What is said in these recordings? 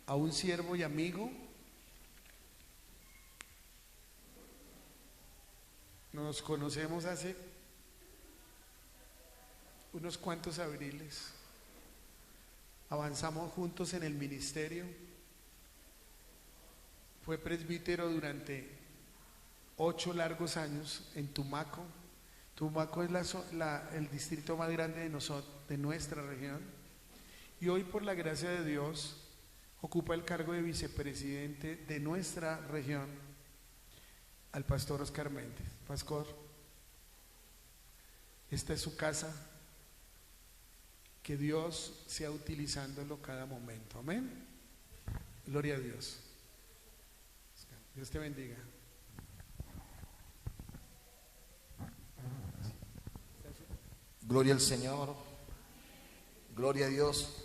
a un siervo y amigo. Nos conocemos hace unos cuantos abriles. Avanzamos juntos en el ministerio. Fue presbítero durante 8 largos años en Tumaco. Tumaco es el distrito más grande de nuestra región. Y hoy, por la gracia de Dios, ocupa el cargo de vicepresidente de nuestra región al pastor Oscar Méndez. Pastor, esta es su casa, que Dios sea utilizándolo cada momento. Amén. Gloria a Dios. Dios te bendiga. Gloria al Señor. Gloria a Dios.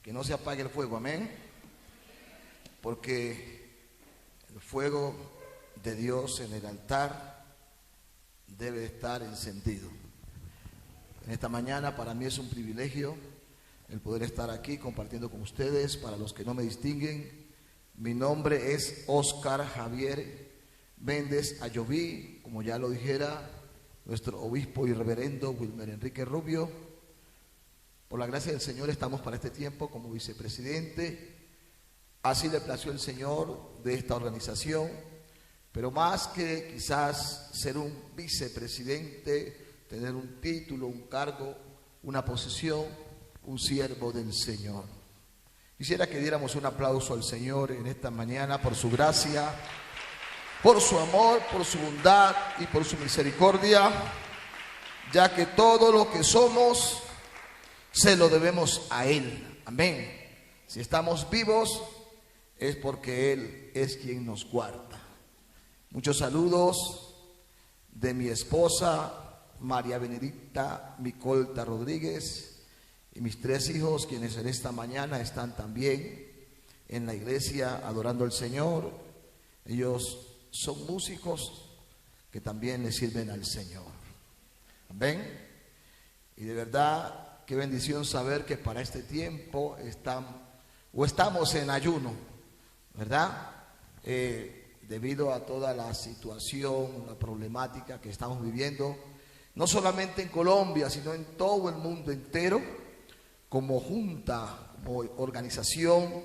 Que no se apague el fuego, amén. Porque el fuego de Dios en el altar debe estar encendido. En esta mañana para mí es un privilegio el poder estar aquí compartiendo con ustedes. Para los que no me distinguen, mi nombre es Oscar Javier Méndez Ayoví, como ya lo dijera nuestro obispo y reverendo Wilmer Enrique Rubio. Por la gracia del Señor estamos para este tiempo como vicepresidente. Así le plació el Señor de esta organización, pero más que quizás ser un vicepresidente, tener un título, un cargo, una posición, un siervo del Señor. Quisiera que diéramos un aplauso al Señor en esta mañana por su gracia, por su amor, por su bondad y por su misericordia, ya que todo lo que somos se lo debemos a Él. Amén. Si estamos vivos es porque Él es quien nos guarda. Muchos saludos de mi esposa María Benedicta Micolta Rodríguez y mis 3 hijos, quienes en esta mañana están también en la iglesia adorando al Señor. Ellos son músicos que también le sirven al Señor. Amén. Y de verdad, qué bendición saber que para este tiempo estamos en ayuno, ¿verdad? Debido a toda la situación, la problemática que estamos viviendo, no solamente en Colombia, sino en todo el mundo entero. Como junta, como organización,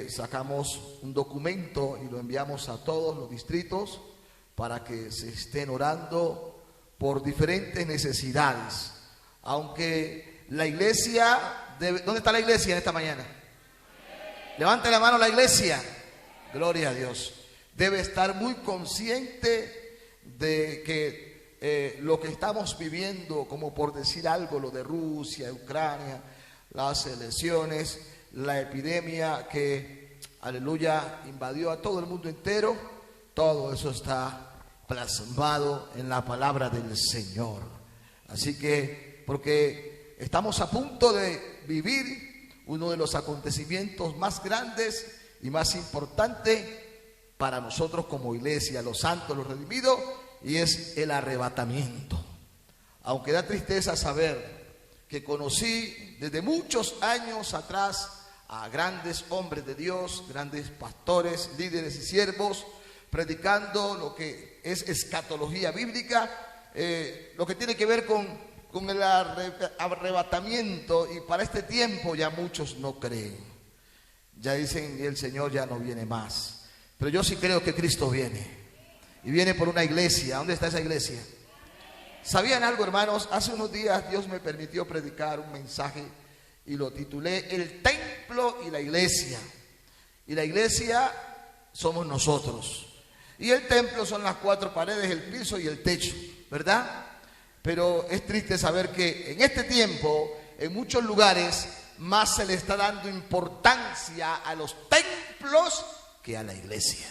sacamos un documento y lo enviamos a todos los distritos para que se estén orando por diferentes necesidades. Aunque la iglesia ¿dónde está la iglesia en esta mañana? Levante la mano la iglesia. Gloria a Dios. Debe estar muy consciente de que lo que estamos viviendo, como por decir algo, lo de Rusia, Ucrania, las elecciones, la epidemia que, aleluya, invadió a todo el mundo entero, todo eso está plasmado en la palabra del Señor. Así que, porque estamos a punto de vivir uno de los acontecimientos más grandes y más importantes para nosotros como iglesia, los santos, los redimidos, y es el arrebatamiento. Aunque da tristeza saber que conocí desde muchos años atrás a grandes hombres de Dios, grandes pastores, líderes y siervos, predicando lo que es escatología bíblica, lo que tiene que ver con el arrebatamiento, y para este tiempo ya muchos no creen. Ya dicen, el Señor ya no viene más. Pero yo sí creo que Cristo viene. Y viene por una iglesia. ¿Dónde está esa iglesia? ¿Sabían algo, hermanos? Hace unos días Dios me permitió predicar un mensaje y lo titulé El templo y la iglesia. Y la iglesia somos nosotros. Y el templo son las 4 paredes, el piso y el techo, ¿verdad? Pero es triste saber que en este tiempo, en muchos lugares, más se le está dando importancia a los templos que a la iglesia.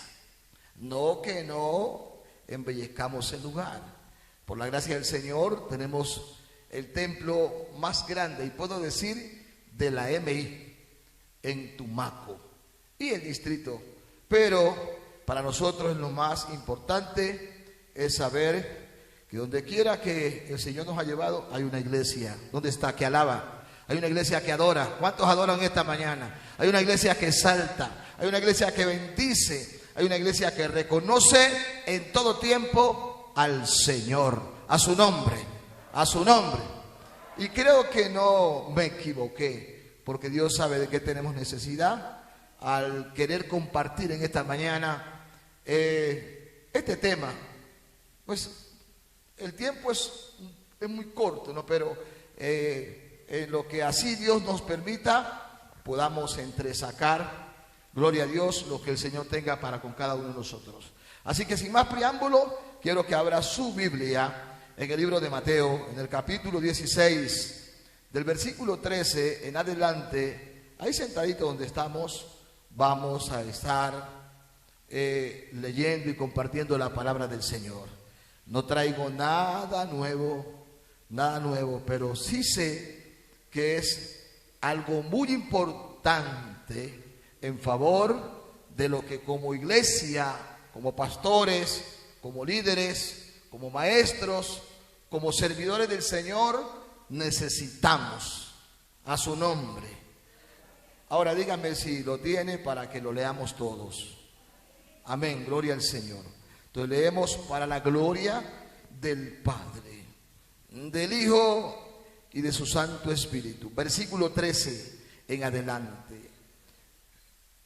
No que no embellezcamos el lugar. Por la gracia del Señor tenemos el templo más grande, y puedo decir, de la MI en Tumaco y el distrito. Pero para nosotros lo más importante es saber que donde quiera que el Señor nos ha llevado hay una iglesia. ¿Dónde está? Que alaba. Hay una iglesia que adora. ¿Cuántos adoran esta mañana? Hay una iglesia que exalta. Hay una iglesia que bendice. Hay una iglesia que reconoce en todo tiempo al Señor, a su nombre, a su nombre. Y creo que no me equivoqué, porque Dios sabe de qué tenemos necesidad al querer compartir en esta mañana este tema. Pues el tiempo es muy corto, ¿no? Pero en lo que así Dios nos permita, podamos entresacar, gloria a Dios, lo que el Señor tenga para con cada uno de nosotros. Así que sin más preámbulo, quiero que abra su Biblia en el libro de Mateo, en el capítulo 16, del versículo 13 en adelante. Ahí sentadito donde estamos, vamos a estar leyendo y compartiendo la palabra del Señor. No traigo nada nuevo, pero sí sé que es algo muy importante en favor de lo que como iglesia, como pastores, como líderes, como maestros, como servidores del Señor, necesitamos a su nombre. Ahora díganme si lo tiene para que lo leamos todos. Amén, gloria al Señor. Entonces leemos: para la gloria del Padre, del Hijo y de su Santo Espíritu. Versículo 13 en adelante.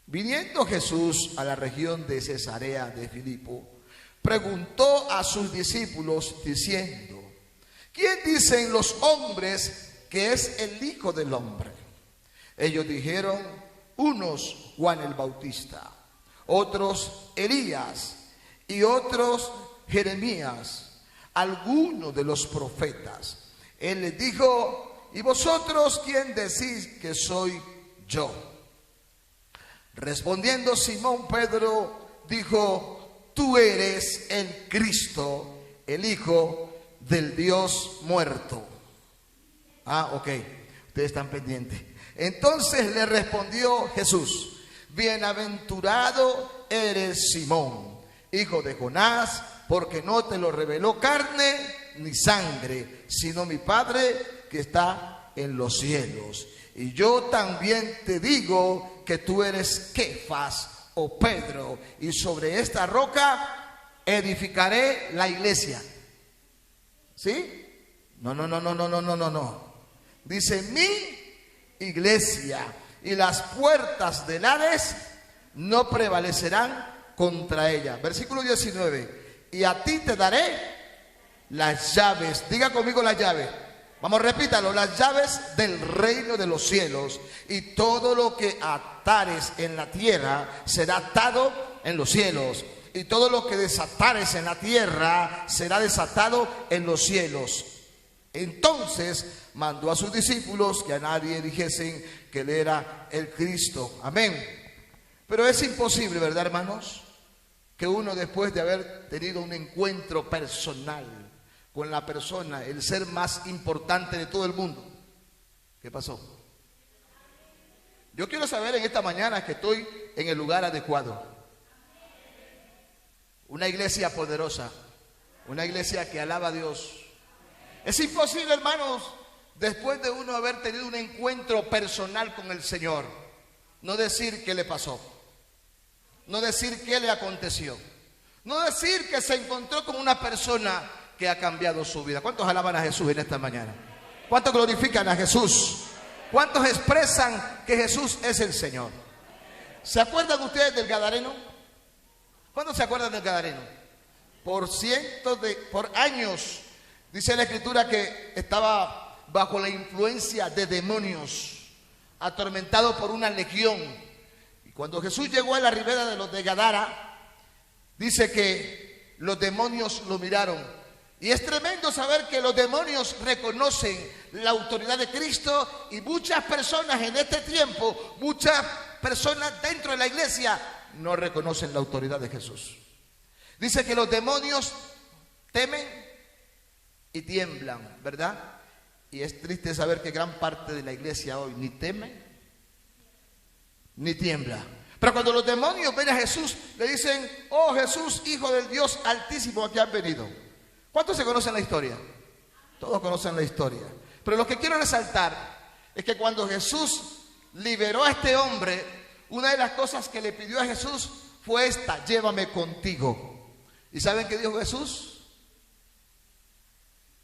Viniendo Jesús a la región de Cesarea de Filipo, preguntó a sus discípulos diciendo: ¿quién dicen los hombres que es el Hijo del Hombre? Ellos dijeron: unos Juan el Bautista, otros Elías, y otros Jeremías, algunos de los profetas. Él les dijo: ¿y vosotros quién decís que soy yo? Respondiendo Simón Pedro dijo: tú eres el Cristo, el Hijo del Dios muerto. Ok, ustedes están pendientes. Entonces le respondió Jesús: bienaventurado eres Simón, hijo de Jonás, porque no te lo reveló carne ni sangre, sino mi Padre que está en los cielos. Y yo también te digo que tú eres Kefas, o Pedro, y sobre esta roca edificaré la iglesia. ¿Sí? No. Dice: mi iglesia, y las puertas del Hades no prevalecerán contra ella. Versículo 19: y a ti te daré las llaves. Diga conmigo: las llaves. Vamos, repítalo: las llaves del reino de los cielos, y todo lo que atares en la tierra será atado en los cielos, y todo lo que desatares en la tierra será desatado en los cielos. Entonces mandó a sus discípulos que a nadie dijesen que él era el Cristo. Amén. Pero es imposible, ¿verdad, hermanos?, que uno, después de haber tenido un encuentro personal con la persona, el ser más importante de todo el mundo. ¿Qué pasó? Yo quiero saber en esta mañana que estoy en el lugar adecuado. Una iglesia poderosa, una iglesia que alaba a Dios. Es imposible, hermanos, después de uno haber tenido un encuentro personal con el Señor, no decir qué le pasó, no decir qué le aconteció, no decir que se encontró con una persona que ha cambiado su vida. ¿Cuántos alaban a Jesús en esta mañana? ¿Cuántos glorifican a Jesús? ¿Cuántos expresan que Jesús es el Señor? ¿Se acuerdan ustedes del Gadareno? ¿Cuántos se acuerdan del Gadareno? Por años, dice la Escritura que estaba bajo la influencia de demonios, atormentado por una legión. Y cuando Jesús llegó a la ribera de los de Gadara, dice que los demonios lo miraron. Y es tremendo saber que los demonios reconocen la autoridad de Cristo, y muchas personas en este tiempo, muchas personas dentro de la iglesia no reconocen la autoridad de Jesús. Dice que los demonios temen y tiemblan, ¿verdad? Y es triste saber que gran parte de la iglesia hoy ni teme ni tiembla. Pero cuando los demonios ven a Jesús, le dicen: oh Jesús, Hijo del Dios Altísimo, ¿a qué has venido? ¿Cuántos se conocen la historia? Todos conocen la historia. Pero lo que quiero resaltar es que cuando Jesús liberó a este hombre, una de las cosas que le pidió a Jesús fue esta: llévame contigo. ¿Y saben qué dijo Jesús?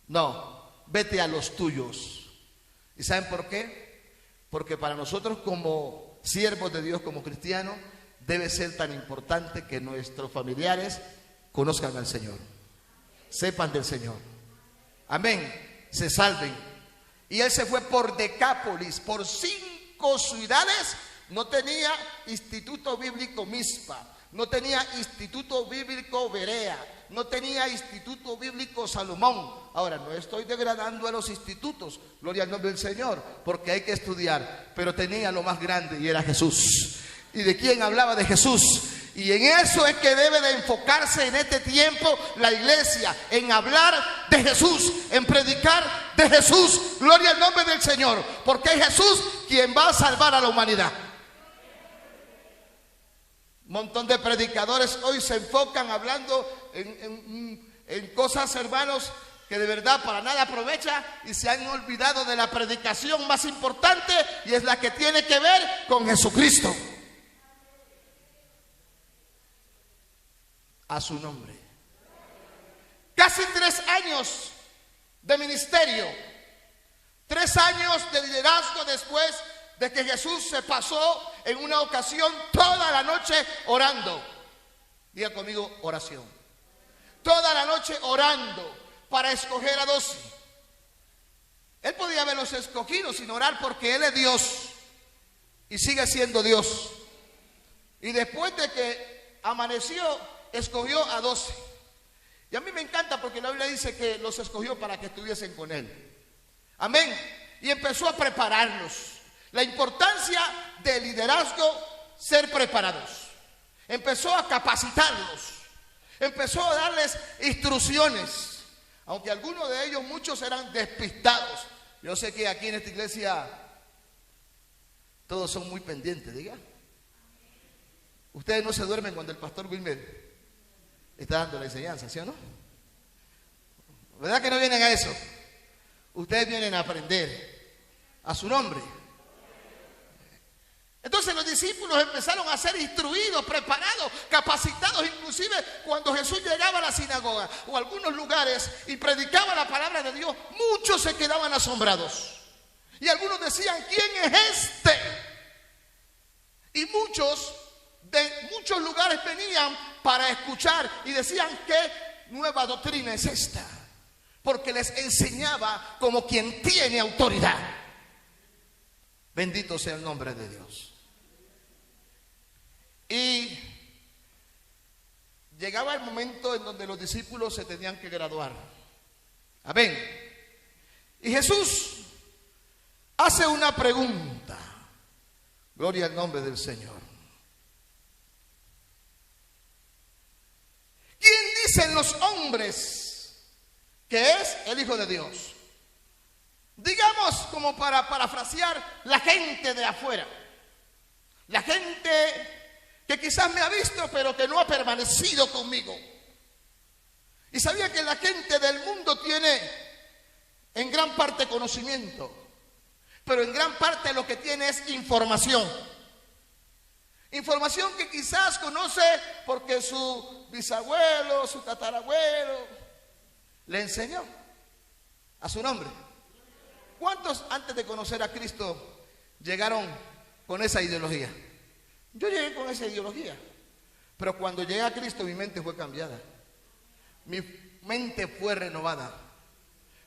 No, vete a los tuyos. ¿Y saben por qué? Porque para nosotros como siervos de Dios, como cristianos, debe ser tan importante que nuestros familiares conozcan al Señor, sepan del Señor, amén, se salven. Y él se fue por Decápolis, por 5 ciudades. No tenía instituto bíblico Mizpa, no tenía instituto bíblico Berea, no tenía instituto bíblico Salomón. Ahora, no estoy degradando a los institutos, gloria al nombre del Señor, porque hay que estudiar, pero tenía lo más grande y era Jesús. ¿Y de quién hablaba? De Jesús. Y en eso es que debe de enfocarse en este tiempo la iglesia, en hablar de Jesús, en predicar de Jesús, gloria al nombre del Señor, porque es Jesús quien va a salvar a la humanidad. Un montón de predicadores hoy se enfocan hablando en cosas, hermanos, que de verdad para nada aprovecha, y se han olvidado de la predicación más importante, y es la que tiene que ver con Jesucristo. A su nombre. Casi 3 años de ministerio, 3 años de liderazgo después de que Jesús se pasó en una ocasión toda la noche orando. Diga conmigo: oración. Toda la noche orando para escoger a 12. Él podía haberlos escogido sin orar, porque Él es Dios y sigue siendo Dios. Y después de que amaneció, escogió a 12. Y a mí me encanta porque la Biblia dice que los escogió para que estuviesen con Él. Amén. Y empezó a prepararlos. La importancia del liderazgo, ser preparados. Empezó a capacitarlos. Empezó a darles instrucciones. Aunque algunos de ellos, muchos eran despistados. Yo sé que aquí en esta iglesia todos son muy pendientes, diga. Ustedes no se duermen cuando el pastor Wilmer está dando la enseñanza, ¿sí o no? ¿Verdad que no vienen a eso? Ustedes vienen a aprender a su nombre. Entonces los discípulos empezaron a ser instruidos, preparados, capacitados. Inclusive cuando Jesús llegaba a la sinagoga o a algunos lugares y predicaba la palabra de Dios, muchos se quedaban asombrados. Y algunos decían: ¿quién es este? Y muchos de muchos lugares venían para escuchar y decían: ¿qué nueva doctrina es esta? Porque les enseñaba como quien tiene autoridad. Bendito sea el nombre de Dios. Y llegaba el momento en donde los discípulos se tenían que graduar. Amén. Y Jesús hace una pregunta. Gloria al nombre del Señor. ¿Quién dicen los hombres que es el Hijo de Dios? Digamos, como para parafrasear, la gente de afuera, la gente que quizás me ha visto pero que no ha permanecido conmigo. Y sabía que la gente del mundo tiene en gran parte conocimiento, pero en gran parte lo que tiene es información. Información que quizás conoce porque su bisabuelo, su tatarabuelo le enseñó a su nombre. ¿Cuántos antes de conocer a Cristo llegaron con esa ideología? Yo llegué con esa ideología, pero cuando llegué a Cristo mi mente fue cambiada, mi mente fue renovada.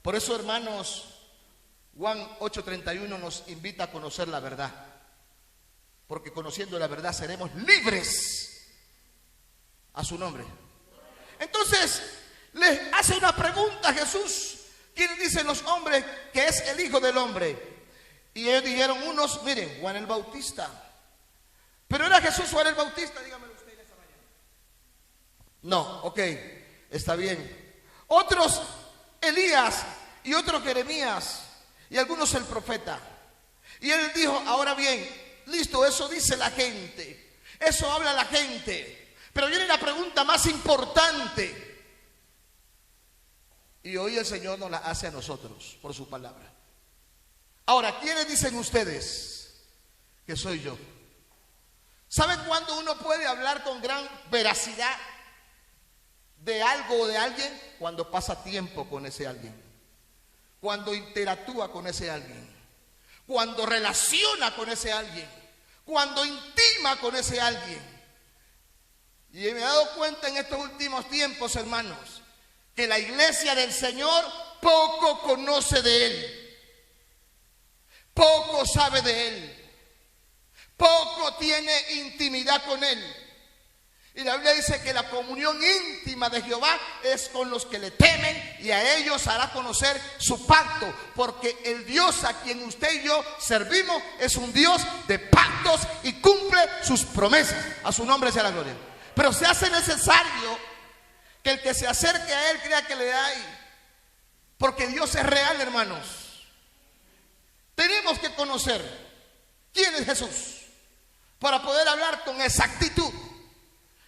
Por eso, hermanos, Juan 8:31 nos invita a conocer la verdad, porque conociendo la verdad seremos libres. A su nombre. Entonces les hace una pregunta a Jesús: ¿quiénes dicen los hombres que es el Hijo del Hombre? Y ellos dijeron unos: miren, Juan el Bautista. ¿Pero era Jesús Juan el Bautista? Dígamelo usted en esta mañana. No, ok, está bien. Otros Elías, y otros Jeremías, y algunos el profeta. Y él dijo: ahora bien, listo, eso dice la gente, eso habla la gente, pero viene la pregunta más importante, y hoy el Señor nos la hace a nosotros por su palabra. Ahora, ¿quiénes dicen ustedes que soy yo? ¿Saben cuándo uno puede hablar con gran veracidad de algo o de alguien? Cuando pasa tiempo con ese alguien, cuando interactúa con ese alguien, cuando relaciona con ese alguien, cuando intima con ese alguien. Y me he dado cuenta en estos últimos tiempos, hermanos, que la iglesia del Señor poco conoce de Él, poco sabe de Él, poco tiene intimidad con Él. Y la Biblia dice que la comunión íntima de Jehová es con los que le temen, y a ellos hará conocer su pacto, porque el Dios a quien usted y yo servimos es un Dios de pactos y cumple sus promesas. A su nombre sea la gloria. Pero se hace necesario que el que se acerque a Él crea que le hay, porque Dios es real, hermanos. Tenemos que conocer quién es Jesús para poder hablar con exactitud.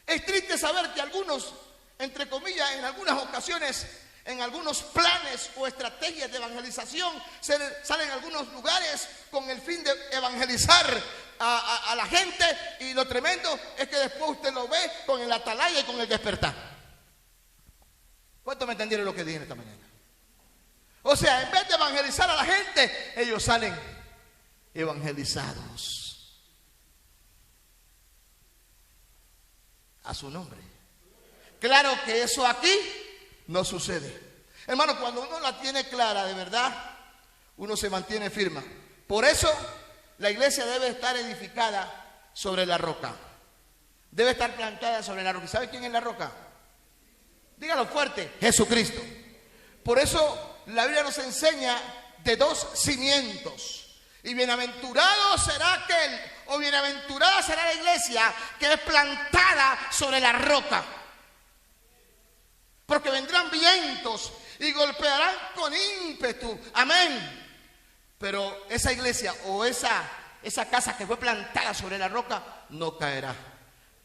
Es triste saber que algunos, entre comillas, en algunas ocasiones, en algunos planes o estrategias de evangelización, salen a algunos lugares con el fin de evangelizar a la gente, y lo tremendo es que después usted lo ve con el atalaya y con el despertar. ¿Cuántos me entendieron lo que dije esta mañana? O sea, en vez de evangelizar a la gente, ellos salen evangelizados. A su nombre. Claro que eso aquí no sucede. Hermano, cuando uno la tiene clara de verdad, uno se mantiene firme. Por eso la iglesia debe estar edificada sobre la roca. Debe estar plantada sobre la roca. ¿Sabe quién es la roca? Dígalo fuerte: Jesucristo. Por eso la Biblia nos enseña de dos cimientos. Y bienaventurado será aquel, o bienaventurada será la iglesia que es plantada sobre la roca. Porque vendrán vientos y golpearán con ímpetu. Amén. Pero esa iglesia o esa casa que fue plantada sobre la roca no caerá.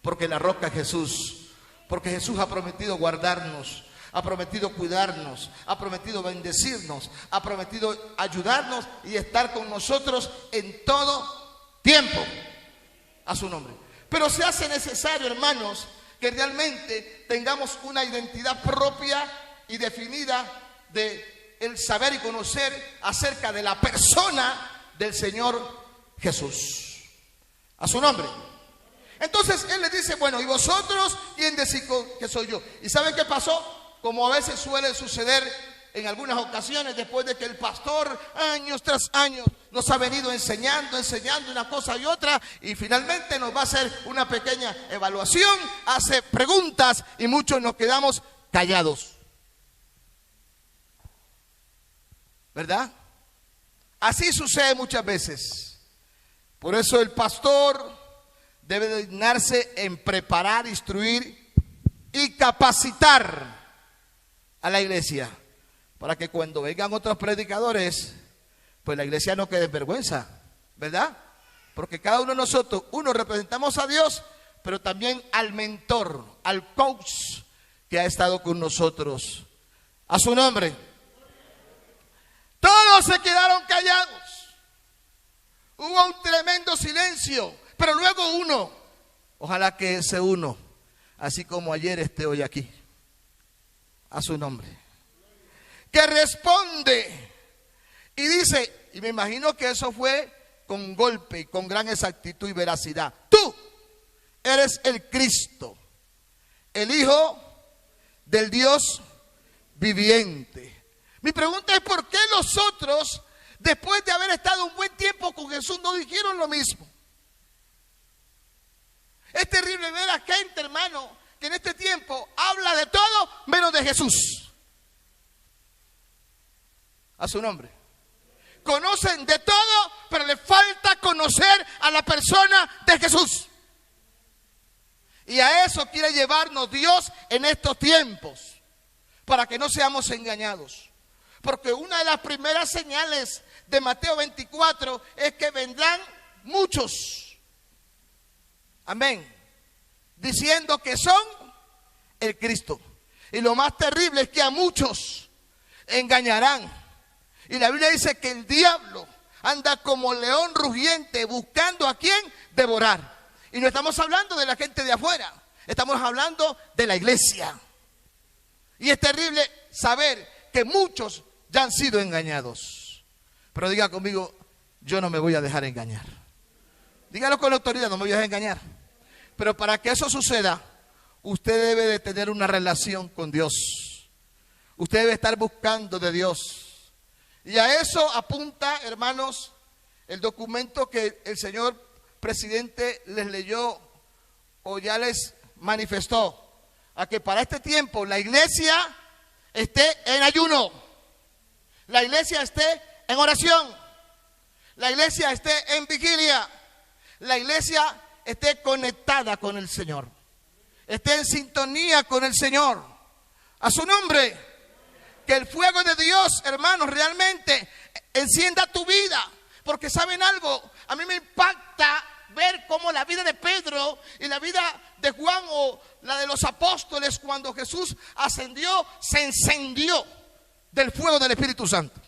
Porque la roca es Jesús. Porque Jesús ha prometido guardarnos, ha prometido cuidarnos, ha prometido bendecirnos, ha prometido ayudarnos y estar con nosotros en todo tiempo. A su nombre. Pero se hace necesario, hermanos, que realmente tengamos una identidad propia y definida de el saber y conocer acerca de la persona del Señor Jesús. A su nombre. Entonces Él le dice: bueno, ¿y vosotros quién decís que soy yo? ¿Y saben qué pasó? Como a veces suele suceder en algunas ocasiones, después de que el pastor años tras años nos ha venido enseñando una cosa y otra, y finalmente nos va a hacer una pequeña evaluación, hace preguntas y muchos nos quedamos callados. ¿Verdad? Así sucede muchas veces. Por eso el pastor debe dignarse en preparar, instruir y capacitar a la iglesia, para que cuando vengan otros predicadores, pues la iglesia no quede en vergüenza, ¿verdad? Porque cada uno de nosotros, uno representamos a Dios, pero también al mentor, al coach que ha estado con nosotros. A su nombre. Todos se quedaron callados. Hubo un tremendo silencio, pero luego uno, ojalá que ese uno, así como ayer, esté hoy aquí. A su nombre. Que responde y dice, y me imagino que eso fue con golpe y con gran exactitud y veracidad: tú eres el Cristo, el Hijo del Dios viviente. Mi pregunta es: ¿por qué los otros, después de haber estado un buen tiempo con Jesús, no dijeron lo mismo? Es terrible ver a gente, hermano, que en este tiempo habla de todo menos de Jesús. A su nombre. Conocen de todo, pero le falta conocer a la persona de Jesús. Y a eso quiere llevarnos Dios en estos tiempos, para que no seamos engañados. Porque una de las primeras señales de Mateo 24 es que vendrán muchos. Amén. Diciendo que son el Cristo. Y lo más terrible es que a muchos engañarán. Y la Biblia dice que el diablo anda como león rugiente buscando a quién devorar. Y no estamos hablando de la gente de afuera, estamos hablando de la iglesia. Y es terrible saber que muchos ya han sido engañados. Pero diga conmigo, yo no me voy a dejar engañar. Dígalo con la autoridad, no me voy a dejar engañar. Pero para que eso suceda, usted debe de tener una relación con Dios. Usted debe estar buscando de Dios. Y a eso apunta, hermanos, el documento que el señor presidente les leyó o ya les manifestó. A que para este tiempo la iglesia esté en ayuno. La iglesia esté en oración. La iglesia esté en vigilia. La iglesia esté conectada con el Señor. Esté en sintonía con el Señor. A su nombre. Que el fuego de Dios, hermanos, realmente encienda tu vida. Porque ¿saben algo? A mí me impacta ver cómo la vida de Pedro y la vida de Juan o la de los apóstoles cuando Jesús ascendió, se encendió del fuego del Espíritu Santo.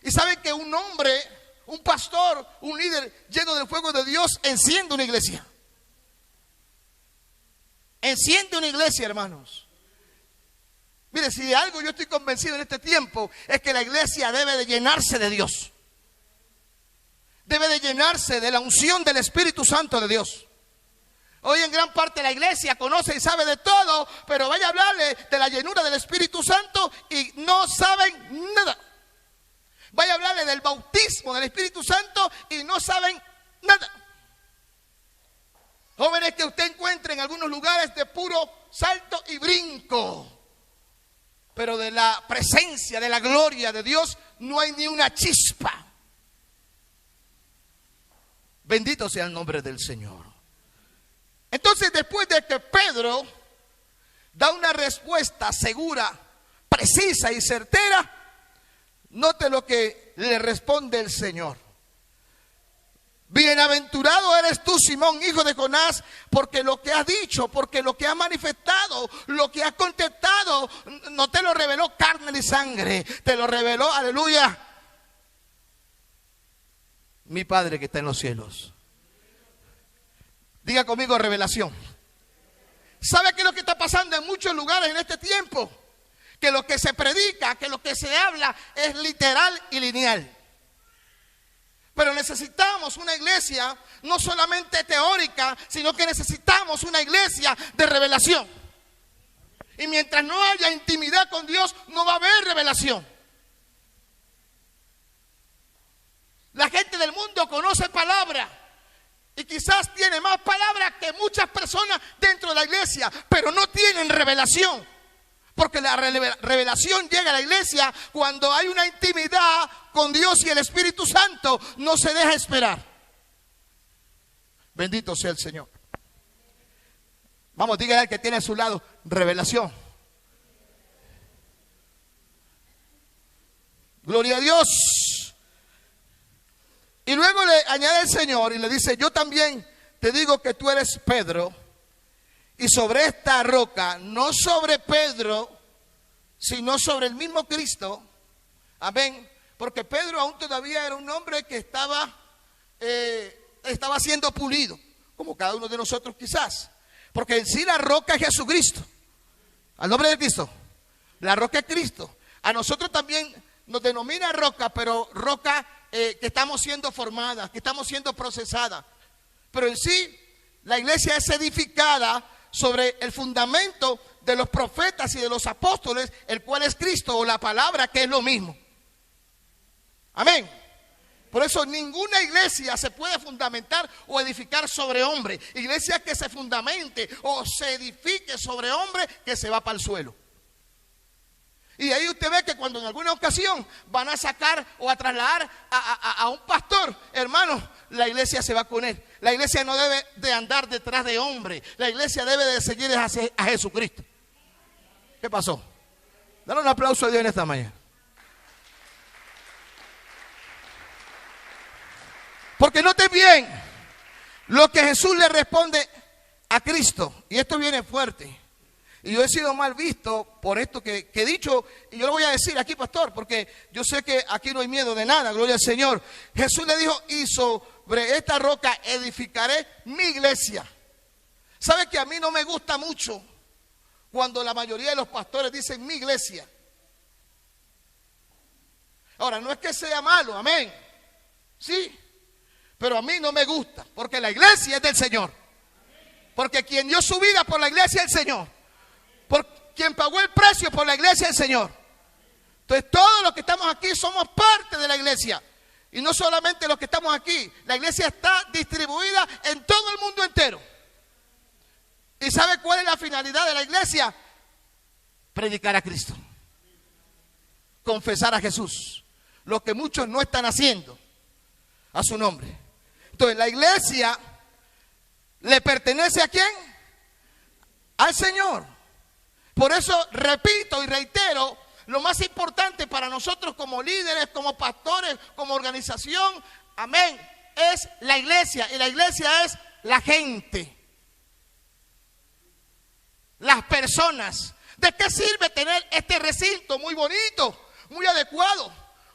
Y saben que un hombre, un pastor, un líder lleno del fuego de Dios enciende una iglesia. Enciende una iglesia, hermanos. Mire, si de algo yo estoy convencido en este tiempo es que la iglesia debe de llenarse de Dios. Debe de llenarse de la unción del Espíritu Santo de Dios. Hoy en gran parte la iglesia conoce y sabe de todo, pero vaya a hablarle de la llenura del Espíritu Santo y no saben nada. Vaya a hablarle del bautismo del Espíritu Santo y no saben nada. Jóvenes que usted encuentra en algunos lugares de puro salto y brinco, pero de la presencia, de la gloria de Dios no hay ni una chispa. Bendito sea el nombre del Señor. Entonces, después de que Pedro da una respuesta segura, precisa y certera, note lo que le responde el Señor. Bienaventurado eres tú, Simón, hijo de Jonás, porque lo que has dicho, porque lo que has manifestado, lo que has contestado, no te lo reveló carne ni sangre, te lo reveló, aleluya, mi Padre que está en los cielos. Diga conmigo, revelación. ¿Sabe qué es lo que está pasando en muchos lugares en este tiempo? Que lo que se predica, que lo que se habla es literal y lineal. Pero necesitamos una iglesia no solamente teórica, sino que necesitamos una iglesia de revelación. Y mientras no haya intimidad con Dios, no va a haber revelación. La gente del mundo conoce palabra y quizás tiene más palabras que muchas personas dentro de la iglesia, pero no tienen revelación. Porque la revelación llega a la iglesia cuando hay una intimidad con Dios y el Espíritu Santo no se deja esperar. Bendito sea el Señor. Vamos, dígale al que tiene a su lado, revelación. Gloria a Dios. Y luego le añade el Señor y le dice, yo también te digo que tú eres Pedro, y sobre esta roca, no sobre Pedro, sino sobre el mismo Cristo, amén, porque Pedro aún todavía era un hombre que estaba siendo pulido, como cada uno de nosotros quizás, porque en sí la roca es Jesucristo, al nombre de Cristo, la roca es Cristo. A nosotros también nos denomina roca, pero roca que estamos siendo formadas, que estamos siendo procesadas. Pero en sí, la iglesia es edificada sobre el fundamento de los profetas y de los apóstoles, el cual es Cristo o la palabra, que es lo mismo. Amén. Por eso ninguna iglesia se puede fundamentar o edificar sobre hombre. Iglesia que se fundamente o se edifique sobre hombre, que se va para el suelo. Y ahí usted ve que cuando en alguna ocasión van a sacar o a trasladar a un pastor, hermano, la iglesia se va con él. La iglesia no debe de andar detrás de hombre. La iglesia debe de seguir a Jesucristo. ¿Qué pasó? Dale un aplauso a Dios en esta mañana. Porque note bien lo que Jesús le responde a Cristo. Y esto viene fuerte. Y yo he sido mal visto por esto que he dicho, y yo lo voy a decir aquí, pastor, porque yo sé que aquí no hay miedo de nada, gloria al Señor. Jesús le dijo, y sobre esta roca edificaré mi iglesia. ¿Sabe que a mí no me gusta mucho cuando la mayoría de los pastores dicen mi iglesia? Ahora, no es que sea malo, amén, sí, pero a mí no me gusta, porque la iglesia es del Señor. Porque quien dio su vida por la iglesia es el Señor. Por quien pagó el precio por la iglesia es el Señor. Entonces todos los que estamos aquí somos parte de la iglesia. Y no solamente los que estamos aquí. La iglesia está distribuida en todo el mundo entero. ¿Y sabe cuál es la finalidad de la iglesia? Predicar a Cristo. Confesar a Jesús. Lo que muchos no están haciendo a su nombre. Entonces la iglesia le pertenece ¿a quién? Al Señor. Por eso repito y reitero, lo más importante para nosotros como líderes, como pastores, como organización, amén, es la iglesia. Y la iglesia es la gente, las personas. ¿De qué sirve tener este recinto muy bonito, muy adecuado,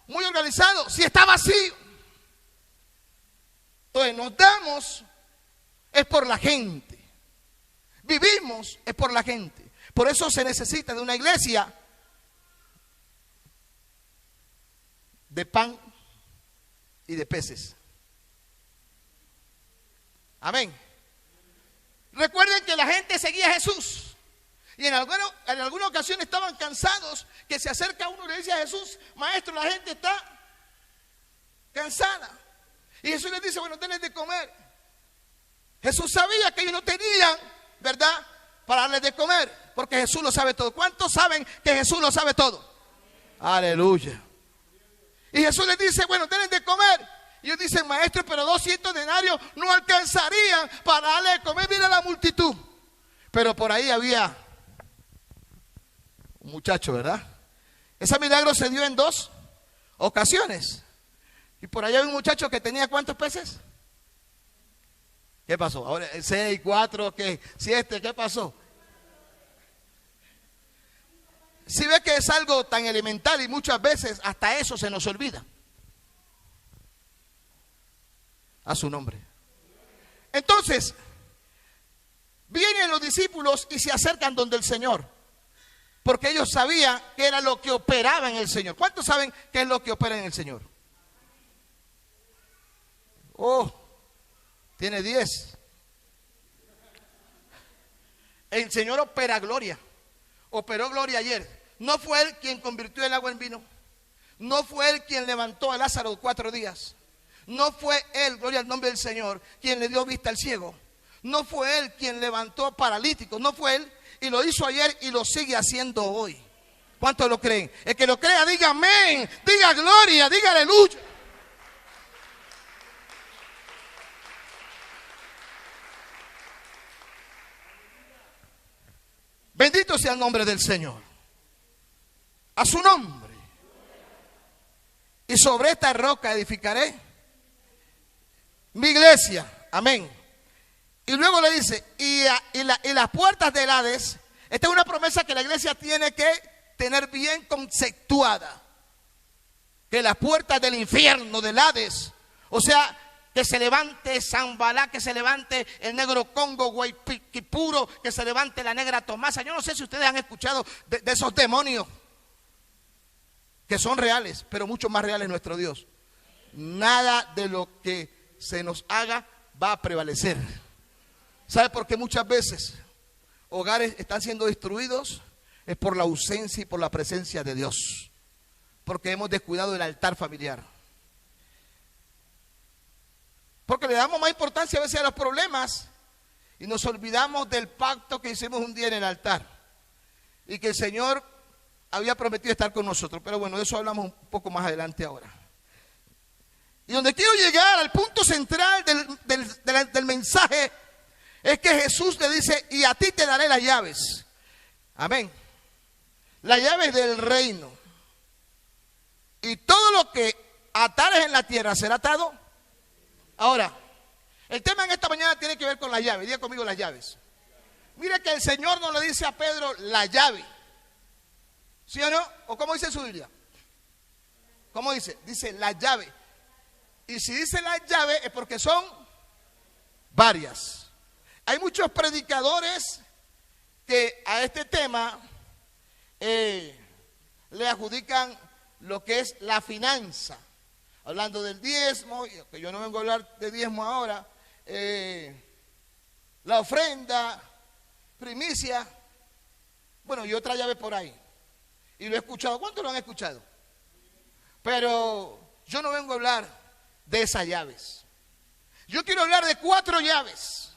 muy organizado, si está vacío? Entonces nos damos es por la gente, vivimos es por la gente. Por eso se necesita de una iglesia de pan y de peces. Amén. Recuerden que la gente seguía a Jesús. Y en alguna ocasión estaban cansados, que se acerca uno y le dice a Jesús, maestro, la gente está cansada. Y Jesús les dice, bueno, denles de comer. Jesús sabía que ellos no tenían, ¿verdad?, para darles de comer, porque Jesús lo sabe todo. ¿Cuántos saben que Jesús lo sabe todo? Aleluya. Y Jesús les dice, bueno, denles de comer. Y ellos dicen, maestro, pero 200 denarios no alcanzarían para darle de comer. Mira la multitud. Pero por ahí había un muchacho, ¿verdad? Ese milagro se dio en 2 ocasiones. Y por allá había un muchacho que tenía ¿cuántos peces? ¿Qué pasó? Ahora 6, 4, ¿qué? 7, ¿qué pasó? Si ve que es algo tan elemental y muchas veces hasta eso se nos olvida. A su nombre. Entonces, vienen los discípulos y se acercan donde el Señor, porque ellos sabían que era lo que operaba en el Señor. ¿Cuántos saben qué es lo que opera en el Señor? Oh, tiene 10. El Señor opera gloria. Operó gloria ayer. No fue Él quien convirtió el agua en vino. No fue Él quien levantó a Lázaro 4 días. No fue Él, gloria al nombre del Señor, quien le dio vista al ciego. No fue Él quien levantó paralíticos. No fue Él, y lo hizo ayer y lo sigue haciendo hoy. ¿Cuántos lo creen? El que lo crea, diga amén, diga gloria, diga aleluya. Bendito sea el nombre del Señor. A su nombre. Y sobre esta roca edificaré mi iglesia. Amén. Y luego le dice, y las puertas del Hades. Esta es una promesa que la iglesia tiene que tener bien conceptuada. Que las puertas del infierno, del Hades, o sea, que se levante Zambalá, que se levante el negro Congo, Guaypuro, que se levante la negra Tomasa. Yo no sé si ustedes han escuchado de esos demonios que son reales, pero mucho más reales nuestro Dios. Nada de lo que se nos haga va a prevalecer. ¿Sabe por qué muchas veces hogares están siendo destruidos? Es por la ausencia y por la presencia de Dios, porque hemos descuidado el altar familiar. Porque le damos más importancia a veces a los problemas y nos olvidamos del pacto que hicimos un día en el altar y que el Señor había prometido estar con nosotros. Pero bueno, de eso hablamos un poco más adelante ahora. Y donde quiero llegar al punto central del mensaje es que Jesús le dice, y a ti te daré las llaves. Amén. Las llaves del reino. Y todo lo que atares en la tierra será atado. Ahora, el tema en esta mañana tiene que ver con las llaves. Diga conmigo las llaves. Mire que el Señor no le dice a Pedro la llave. ¿Sí o no? ¿O cómo dice su Biblia? ¿Cómo dice? Dice la llave. Y si dice la llave es porque son varias. Hay muchos predicadores que a este tema le adjudican lo que es la finanza. Hablando del diezmo, que yo no vengo a hablar de diezmo ahora, la ofrenda, primicia, bueno, y otra llave por ahí. Y lo he escuchado. ¿Cuántos lo han escuchado? Pero yo no vengo a hablar de esas llaves. Yo quiero hablar de 4 llaves.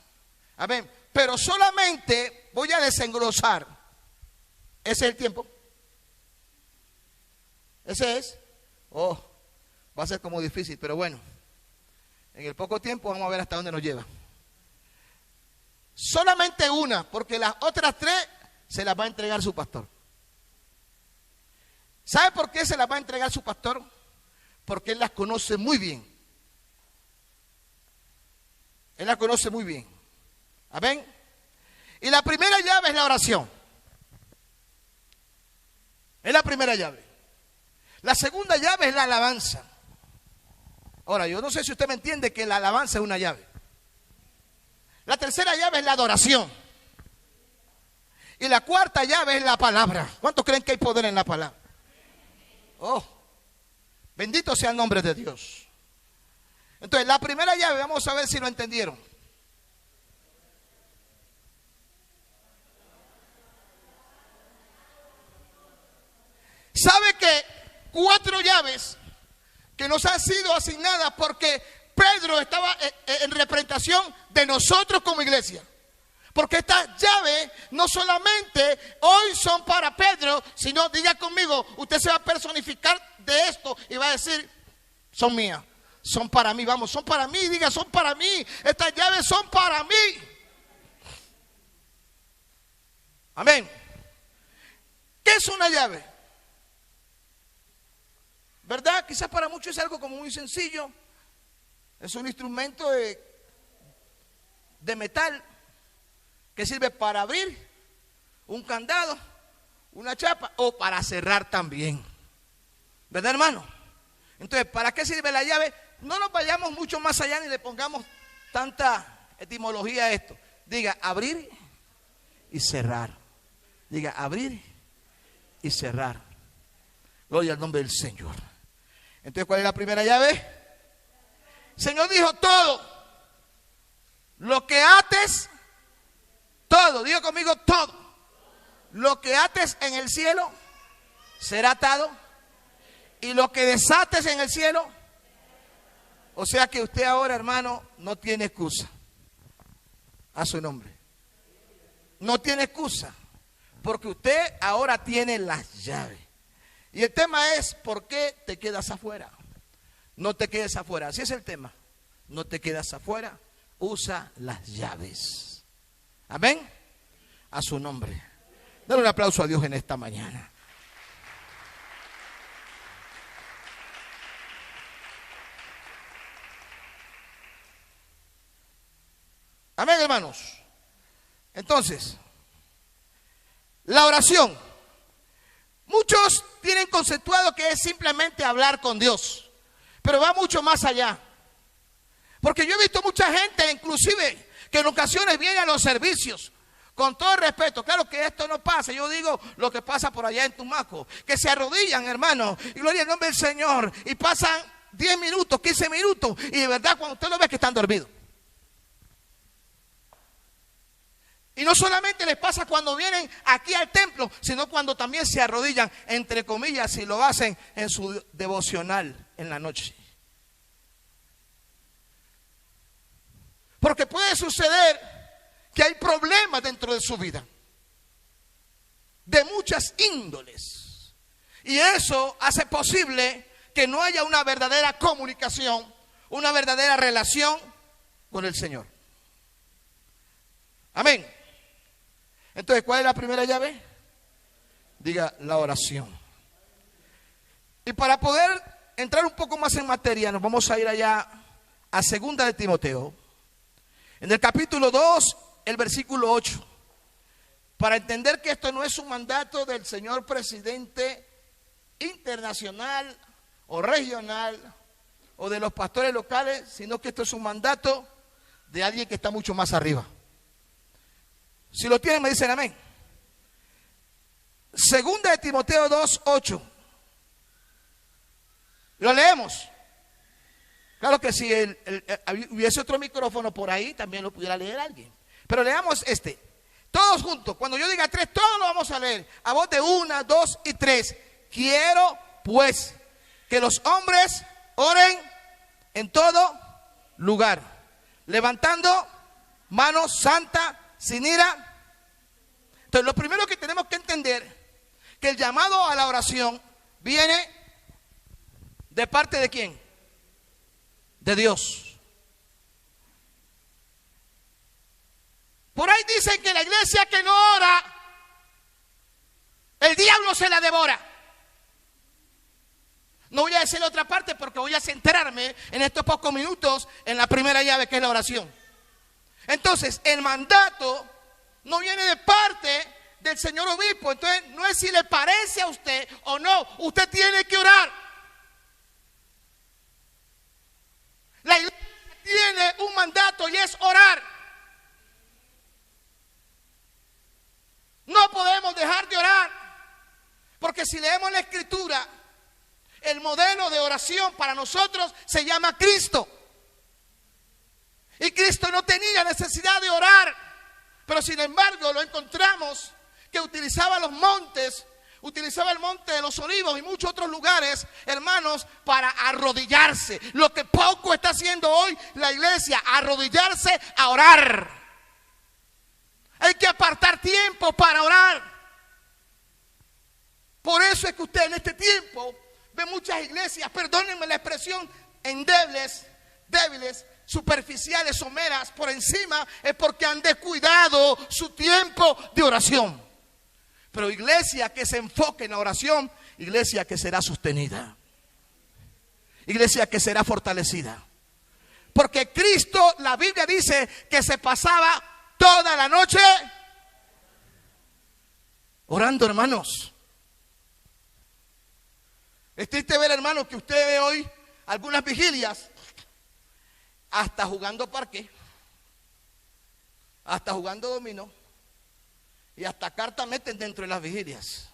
Amén. Pero solamente voy a desenglosar. Ese es el tiempo. Ese es. Oh, va a ser como difícil, pero bueno. En el poco tiempo vamos a ver hasta dónde nos lleva. Solamente una, porque las otras 3 se las va a entregar su pastor. ¿Sabe por qué se las va a entregar su pastor? Porque él las conoce muy bien. Él las conoce muy bien. Amén. Y la primera llave es la oración. Es la primera llave. La segunda llave es la alabanza. Ahora, yo no sé si usted me entiende que la alabanza es una llave. La tercera llave es la adoración. Y la cuarta llave es la palabra. ¿Cuántos creen que hay poder en la palabra? Oh, bendito sea el nombre de Dios. Entonces, la primera llave, vamos a ver si lo entendieron. ¿Sabe que 4 llaves que nos han sido asignadas porque Pedro estaba en representación de nosotros como iglesia? Porque estas llaves no solamente hoy son para Pedro, sino, diga conmigo, usted se va a personificar de esto y va a decir, son mías, son para mí, vamos, son para mí, diga, son para mí, estas llaves son para mí. Amén. ¿Qué es una llave? ¿Verdad? Quizás para muchos es algo como muy sencillo. Es un instrumento de metal que sirve para abrir un candado, una chapa o para cerrar también. ¿Verdad, hermano? Entonces, ¿para qué sirve la llave? No nos vayamos mucho más allá ni le pongamos tanta etimología a esto. Diga, abrir y cerrar. Diga, abrir y cerrar. Gloria al nombre del Señor. Entonces, ¿cuál es la primera llave? El Señor dijo todo. Lo que ates, todo, diga conmigo todo. Lo que ates en el cielo será atado. Y lo que desates en el cielo. O sea que usted ahora, hermano, no tiene excusa. A su nombre. No tiene excusa. Porque usted ahora tiene las llaves. Y el tema es, ¿por qué te quedas afuera? No te quedes afuera. Así es el tema. No te quedas afuera. Usa las llaves. Amén. A su nombre. Dale un aplauso a Dios en esta mañana. Amén, hermanos. Entonces, la oración. Muchos tienen conceptuado que es simplemente hablar con Dios, pero va mucho más allá. Porque yo he visto mucha gente, inclusive, que en ocasiones viene a los servicios, con todo el respeto. Claro que esto no pasa, yo digo lo que pasa por allá en Tumaco, que se arrodillan, hermano, y gloria al nombre del Señor, y pasan 10 minutos, 15 minutos, y de verdad cuando usted lo ve que están dormidos. Y no solamente les pasa cuando vienen aquí al templo, sino cuando también se arrodillan, entre comillas, y lo hacen en su devocional en la noche. Porque puede suceder que hay problemas dentro de su vida, de muchas índoles. Y eso hace posible que no haya una verdadera comunicación, una verdadera relación con el Señor. Amén. Entonces, ¿cuál es la primera llave? Diga, la oración. Y para poder entrar un poco más en materia, nos vamos a ir allá a 2 de Timoteo. En el capítulo 2, el versículo 8. para entender que esto no es un mandato del señor presidente internacional o regional o de los pastores locales, sino que esto es un mandato de alguien que está mucho más arriba. Si lo tienen, me dicen amén. Segunda de Timoteo 2:8. Lo leemos. Claro que si hubiese otro micrófono por ahí, también lo pudiera leer alguien. Pero leamos este. Todos juntos. Cuando yo diga 3, todos lo vamos a leer. A voz de 1, 2 y 3. Quiero, pues, que los hombres oren en todo lugar, levantando manos santa, sin ira. Entonces, lo primero que tenemos que entender, que el llamado a la oración viene de parte de ¿quién? De Dios. Por ahí dicen que la iglesia que no ora, el diablo se la devora. No voy a decir la otra parte porque voy a centrarme en estos pocos minutos en la primera llave, que es la oración. Entonces, el mandato no viene de parte del señor obispo. Entonces, no es si le parece a usted o no. Usted tiene que orar. La iglesia tiene un mandato y es orar. No podemos dejar de orar, porque si leemos la escritura, el modelo de oración para nosotros se llama Cristo. Y Cristo no tenía necesidad de orar, pero sin embargo lo encontramos que utilizaba los montes, utilizaba el monte de los olivos y muchos otros lugares, hermanos, para arrodillarse. Lo que poco está haciendo hoy la iglesia, arrodillarse a orar. Hay que apartar tiempo para orar. Por eso es que usted en este tiempo ve muchas iglesias, perdónenme la expresión, endebles, débiles, superficiales, someras, por encima, es porque han descuidado su tiempo de oración. Pero iglesia que se enfoque en la oración, iglesia que será sostenida, iglesia que será fortalecida. Porque Cristo, la Biblia dice que se pasaba toda la noche orando, hermanos. Es triste ver, hermanos, que usted ve hoy algunas vigilias hasta jugando parque, hasta jugando dominó y hasta cartas meten dentro de las vigilias.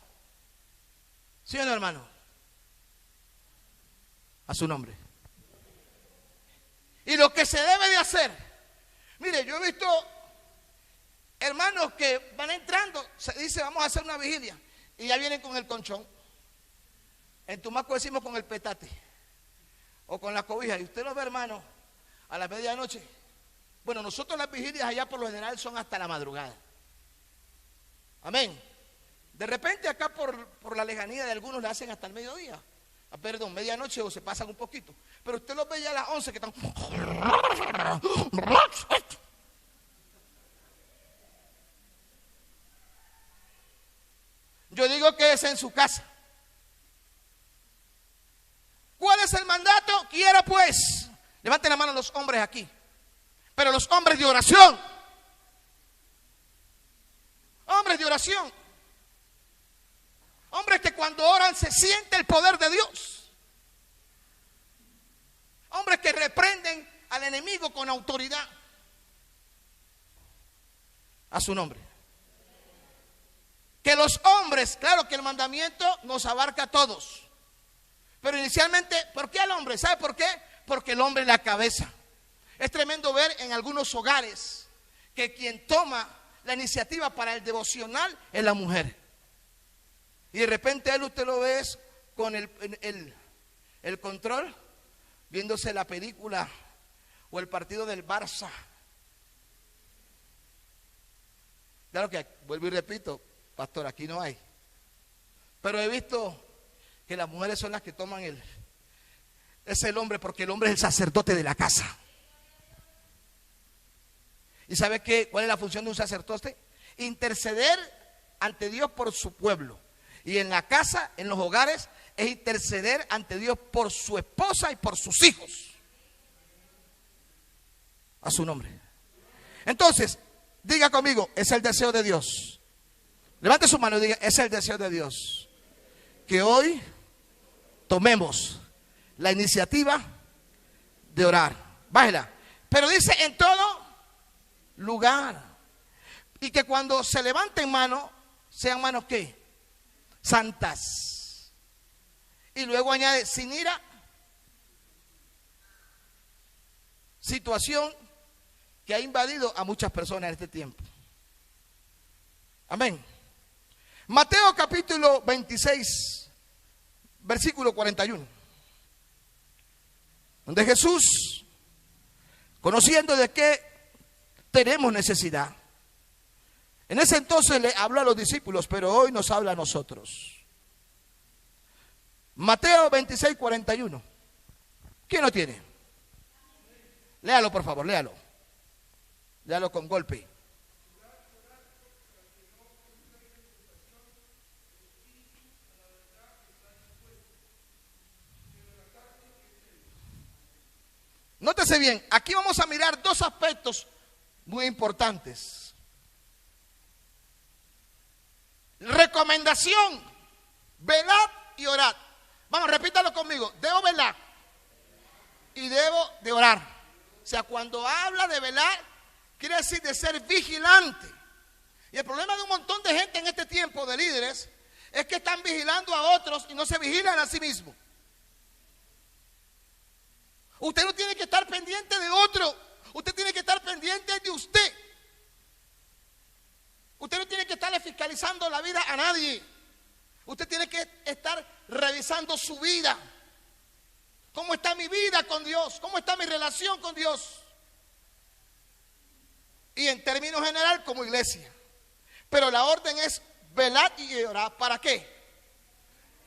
¿Sí o no, hermano? A su nombre. Y lo que se debe de hacer, mire, yo he visto hermanos que van entrando, se dice vamos a hacer una vigilia y ya vienen con el colchón. En Tumaco decimos con el petate o con la cobija. Y usted lo ve, hermano, a la medianoche. Bueno, nosotros las vigilias allá por lo general son hasta la madrugada. Amén. De repente acá por la lejanía de algunos le hacen hasta el mediodía. Perdón, medianoche o se pasan un poquito. Pero usted los ve ya a las 11 que están... Yo digo que es en su casa. ¿Cuál es el mandato? Quiera pues. Levanten la mano los hombres aquí. Pero los hombres de oración. Hombres de oración. Hombres que cuando oran se siente el poder de Dios. Hombres que reprenden al enemigo con autoridad. A su nombre. Que los hombres, claro que el mandamiento nos abarca a todos. Pero inicialmente, ¿por qué al hombre? ¿Sabe por qué? Porque el hombre es la cabeza. Es tremendo ver en algunos hogares que quien toma la iniciativa para el devocional es la mujer. Y de repente él, usted lo ve con el control, viéndose la película o el partido del Barça. Claro que, vuelvo y repito, pastor, aquí no hay. Pero he visto que las mujeres son las que toman es el hombre, porque el hombre es el sacerdote de la casa. ¿Y sabe qué? ¿Cuál es la función de un sacerdote? Interceder ante Dios por su pueblo. Y en la casa, en los hogares, es interceder ante Dios por su esposa y por sus hijos. A su nombre. Entonces, diga conmigo, es el deseo de Dios Levante su mano y diga, ese es el deseo de Dios. Que hoy tomemos la iniciativa de orar. Bájela. Pero dice en todo lugar. Y que cuando se levanten manos, sean manos ¿qué? Santas. Y luego añade, sin ira. Situación que ha invadido a muchas personas en este tiempo. Amén. Mateo capítulo 26, versículo 41. Donde Jesús, conociendo de qué tenemos necesidad, en ese entonces le habló a los discípulos, pero hoy nos habla a nosotros. Mateo 26, 41. ¿Quién lo tiene? Léalo, por favor, léalo. Léalo con golpe. Nótese bien, aquí vamos a mirar dos aspectos muy importantes. Recomendación, velad y orad. Vamos, repítalo conmigo. Debo velar y debo de orar. O sea, cuando habla de velar, quiere decir de ser vigilante. Y el problema de un montón de gente en este tiempo, de líderes, es que están vigilando a otros y no se vigilan a sí mismos. Usted no tiene que estar pendiente de otro. Usted tiene que estar pendiente de usted. Usted no tiene que estarle fiscalizando la vida a nadie. Usted tiene que estar revisando su vida. ¿Cómo está mi vida con Dios? ¿Cómo está mi relación con Dios? Y en términos general como iglesia. Pero la orden es velar y orar. ¿Para qué?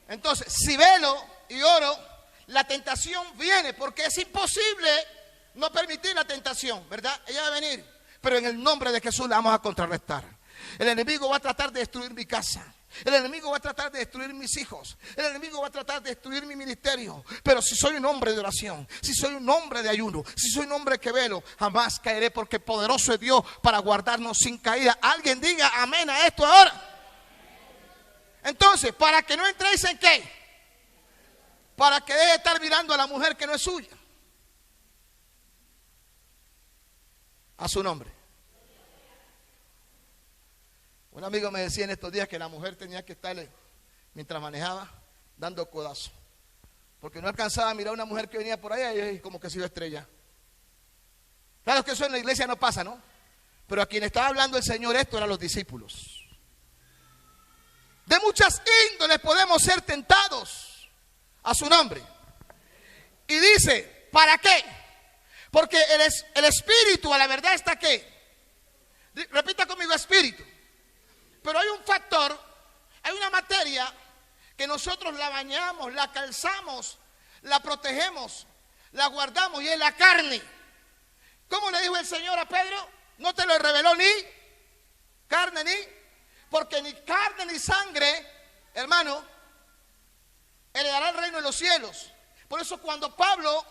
Entonces, si velo y oro, la tentación viene, porque es imposible no permitir la tentación, ¿verdad? Ella va a venir, pero en el nombre de Jesús la vamos a contrarrestar. El enemigo va a tratar de destruir mi casa. El enemigo va a tratar de destruir mis hijos. El enemigo va a tratar de destruir mi ministerio. Pero si soy un hombre de oración, si soy un hombre de ayuno, si soy un hombre que velo, jamás caeré, porque poderoso es Dios para guardarnos sin caída. Alguien diga amén a esto ahora. Entonces, para que no entréis en qué, para que deje de estar mirando a la mujer que no es suya. A su nombre. Un amigo me decía en estos días que la mujer tenía que estarle, mientras manejaba, dando codazo, porque no alcanzaba a mirar a una mujer que venía por allá y como que se iba a estrellar. Claro que eso en la iglesia no pasa, ¿no? Pero a quien estaba hablando el Señor esto eran los discípulos. De muchas índoles podemos ser tentados. A su nombre. Y dice, ¿para qué? Porque el espíritu a la verdad está ¿qué? Repita conmigo, espíritu. Pero hay un factor, hay una materia que nosotros la bañamos, la calzamos, la protegemos, la guardamos, y es la carne. ¿Cómo le dijo el Señor a Pedro? No te lo reveló ni carne ni, porque ni carne ni sangre, hermano, heredará el reino de los cielos. Por eso cuando Pablo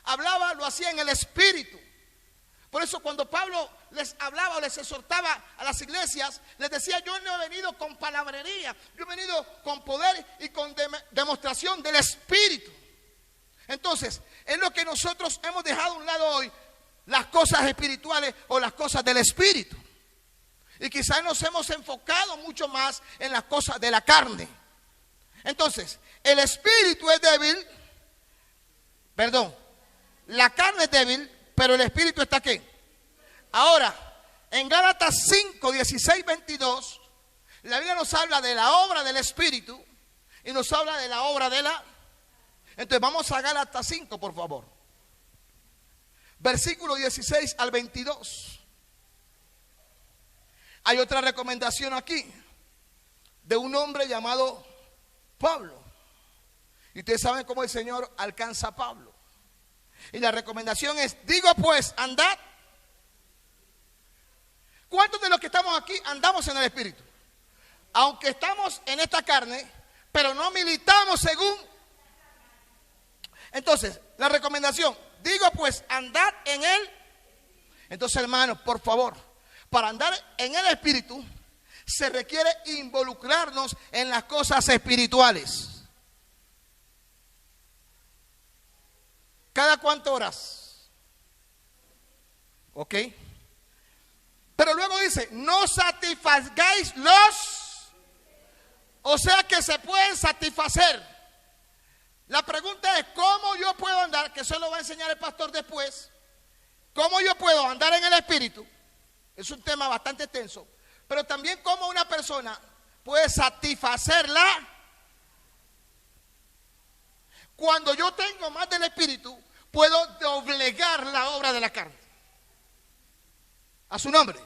hablaba, lo hacía en el espíritu. Por eso cuando Pablo les hablaba o les exhortaba a las iglesias, les decía, yo no he venido con palabrería, yo he venido con poder y con demostración del espíritu. Entonces, es lo que nosotros hemos dejado a un lado hoy, las cosas espirituales o las cosas del espíritu. Y quizás nos hemos enfocado mucho más en las cosas de la carne. Entonces, el espíritu es débil, perdón, la carne es débil, pero el espíritu está ¿qué? Ahora, en Gálatas 5, 16, 22, la Biblia nos habla de la obra del espíritu y nos habla de la obra de la... Entonces vamos a Gálatas 5, por favor. Versículo 16 al 22. Hay otra recomendación aquí de un hombre llamado Pablo. Y ustedes saben cómo el Señor alcanza a Pablo. Y la recomendación es, digo pues, andad. ¿Cuántos de los que estamos aquí andamos en el espíritu? Aunque estamos en esta carne, pero no militamos según. Entonces, la recomendación, digo pues, andad en él. Entonces, hermanos, por favor, para andar en el espíritu, se requiere involucrarnos en las cosas espirituales. ¿Cada cuántas horas? ¿Ok? Pero luego dice, no satisfagáis los, o sea que se pueden satisfacer. La pregunta es, ¿cómo yo puedo andar? Que eso lo va a enseñar el pastor después. ¿Cómo yo puedo andar en el Espíritu? Es un tema bastante extenso. Pero también cómo una persona puede satisfacerla. Cuando yo tengo más del Espíritu, puedo doblegar la obra de la carne. A su nombre.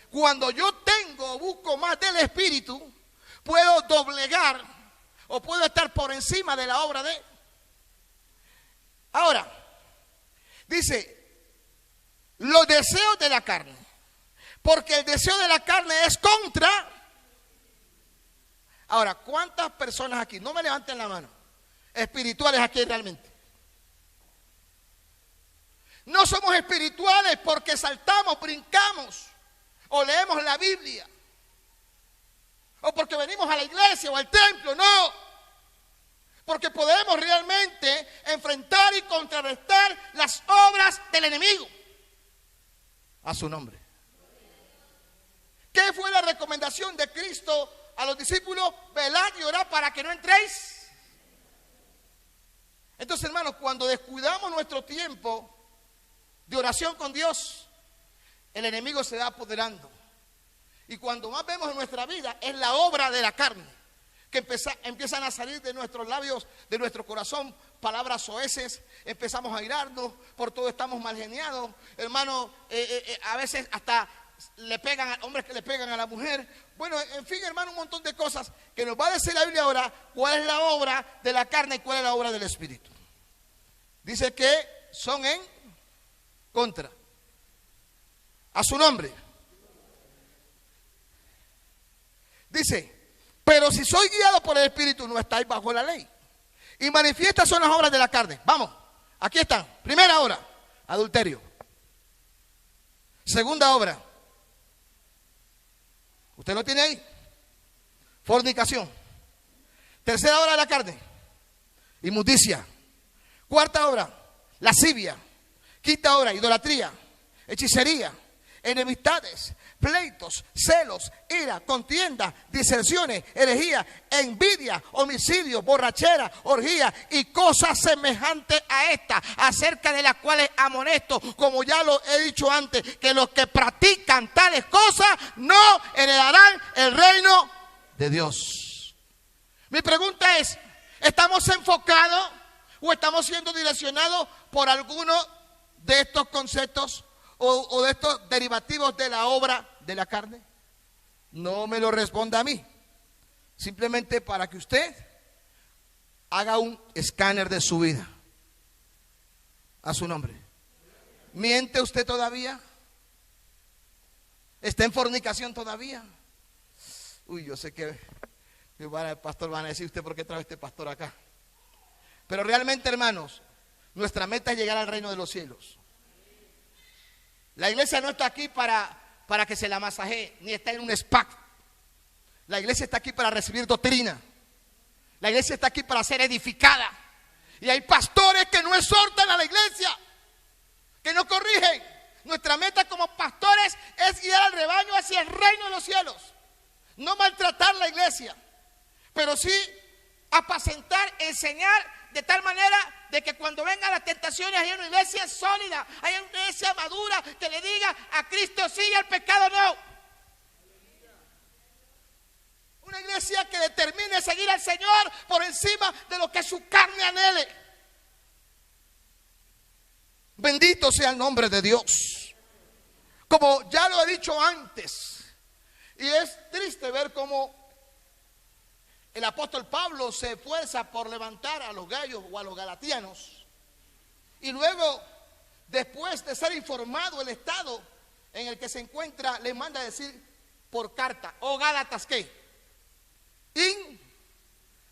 Cuando yo tengo o busco más del Espíritu, puedo doblegar o puedo estar por encima de la obra de. Ahora, dice, los deseos de la carne. Porque el deseo de la carne es contra. Ahora, ¿cuántas personas aquí? No me levanten la mano. Espirituales aquí realmente. No somos espirituales porque saltamos, brincamos, o leemos la Biblia, o porque venimos a la iglesia o al templo, no. Porque podemos realmente enfrentar y contrarrestar las obras del enemigo. A su nombre. ¿Qué fue la recomendación de Cristo a los discípulos? Velad y orad para que no entréis. Entonces, hermanos, cuando descuidamos nuestro tiempo de oración con Dios, el enemigo se va apoderando. Y cuando más vemos en nuestra vida es la obra de la carne, que empiezan a salir de nuestros labios, de nuestro corazón, palabras soeces, empezamos a airarnos, por todo estamos mal geniados, hermano, a veces hasta le pegan a hombres que le pegan a la mujer. Bueno, en fin, hermano, un montón de cosas que nos va a decir la Biblia ahora, cuál es la obra de la carne y cuál es la obra del Espíritu. Dice que son en contra. A su nombre. Dice, pero si soy guiado por el Espíritu, no estáis bajo la ley. Y manifiestas son las obras de la carne. Vamos, aquí están. Primera obra, adulterio. Segunda obra, ¿usted lo tiene ahí? Fornicación. Tercera obra de la carne, inmundicia. Cuarta obra, lascivia. Quinta obra, idolatría, hechicería, enemistades, pleitos, celos, ira, contienda, disensiones, herejía, envidia, homicidio, borrachera, orgía y cosas semejantes a estas, acerca de las cuales amonesto, como ya lo he dicho antes, que los que practican tales cosas no heredarán el reino de Dios. Mi pregunta es, ¿estamos enfocados o estamos siendo direccionados por alguno de estos conceptos o de estos derivativos de la obra de la carne? No me lo responda a mí. Simplemente para que usted haga un escáner de su vida. A su nombre. ¿Miente usted todavía? ¿Está en fornicación todavía? Uy, yo sé que el pastor van a decir, ¿usted por qué trae este pastor acá? Pero realmente, hermanos, nuestra meta es llegar al reino de los cielos. La iglesia no está aquí para que se la masajee, ni está en un spa. La iglesia está aquí para recibir doctrina. La iglesia está aquí para ser edificada. Y hay pastores que no exhortan a la iglesia, que no corrigen. Nuestra meta como pastores es guiar al rebaño hacia el reino de los cielos. No maltratar la iglesia, pero sí apacentar, enseñar, de tal manera de que cuando vengan las tentaciones haya una iglesia sólida, haya una iglesia madura que le diga a Cristo sí y al pecado no. Una iglesia que determine seguir al Señor por encima de lo que su carne anhele. Bendito sea el nombre de Dios. Como ya lo he dicho antes, y es triste ver cómo el apóstol Pablo se esfuerza por levantar a los gallos o a los galatianos, y luego, después de ser informado el estado en el que se encuentra, le manda a decir por carta: oh Gálatas, ¿qué?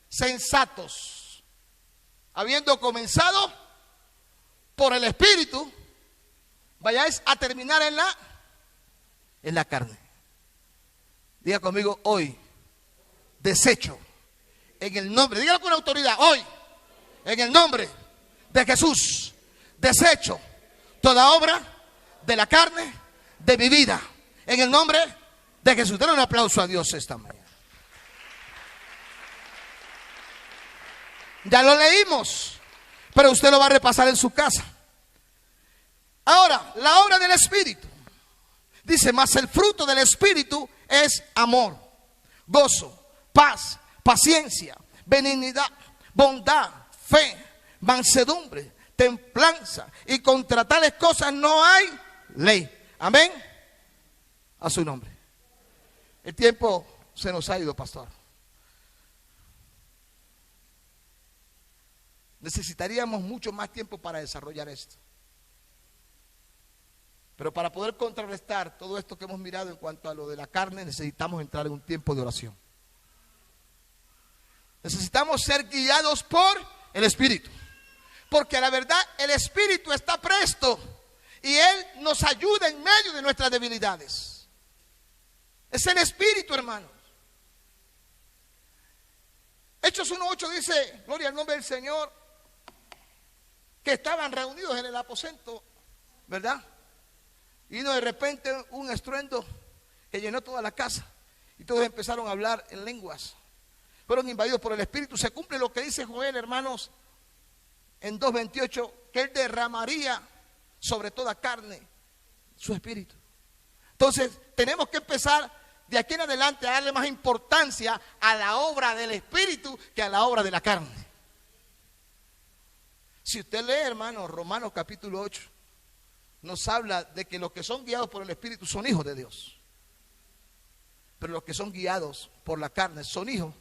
Insensatos, habiendo comenzado por el Espíritu, vayáis a terminar en la carne. Diga conmigo, hoy desecho en el nombre, dígalo con autoridad, hoy en el nombre de Jesús desecho toda obra de la carne de mi vida en el nombre de Jesús. Denle un aplauso a Dios esta mañana. Ya lo leímos, pero usted lo va a repasar en su casa. Ahora, la obra del Espíritu. Dice, mas el fruto del Espíritu es amor, gozo, paz, paciencia, benignidad, bondad, fe, mansedumbre, templanza. Y contra tales cosas no hay ley. Amén. A su nombre. El tiempo se nos ha ido, pastor. Necesitaríamos mucho más tiempo para desarrollar esto. Pero para poder contrarrestar todo esto que hemos mirado en cuanto a lo de la carne, necesitamos entrar en un tiempo de oración. Necesitamos ser guiados por el Espíritu. Porque la verdad, el Espíritu está presto y Él nos ayuda en medio de nuestras debilidades. Es el Espíritu, hermanos. Hechos 1:8 dice, gloria al nombre del Señor, que estaban reunidos en el aposento, ¿verdad? Y de repente un estruendo que llenó toda la casa y todos empezaron a hablar en lenguas. Fueron invadidos por el Espíritu. Se cumple lo que dice Joel, hermanos, en 2:28, que Él derramaría sobre toda carne su Espíritu. Entonces tenemos que empezar de aquí en adelante a darle más importancia a la obra del Espíritu que a la obra de la carne. Si usted lee, hermanos, Romanos capítulo 8, nos habla de que los que son guiados por el Espíritu son hijos de Dios. Pero los que son guiados por la carne son hijos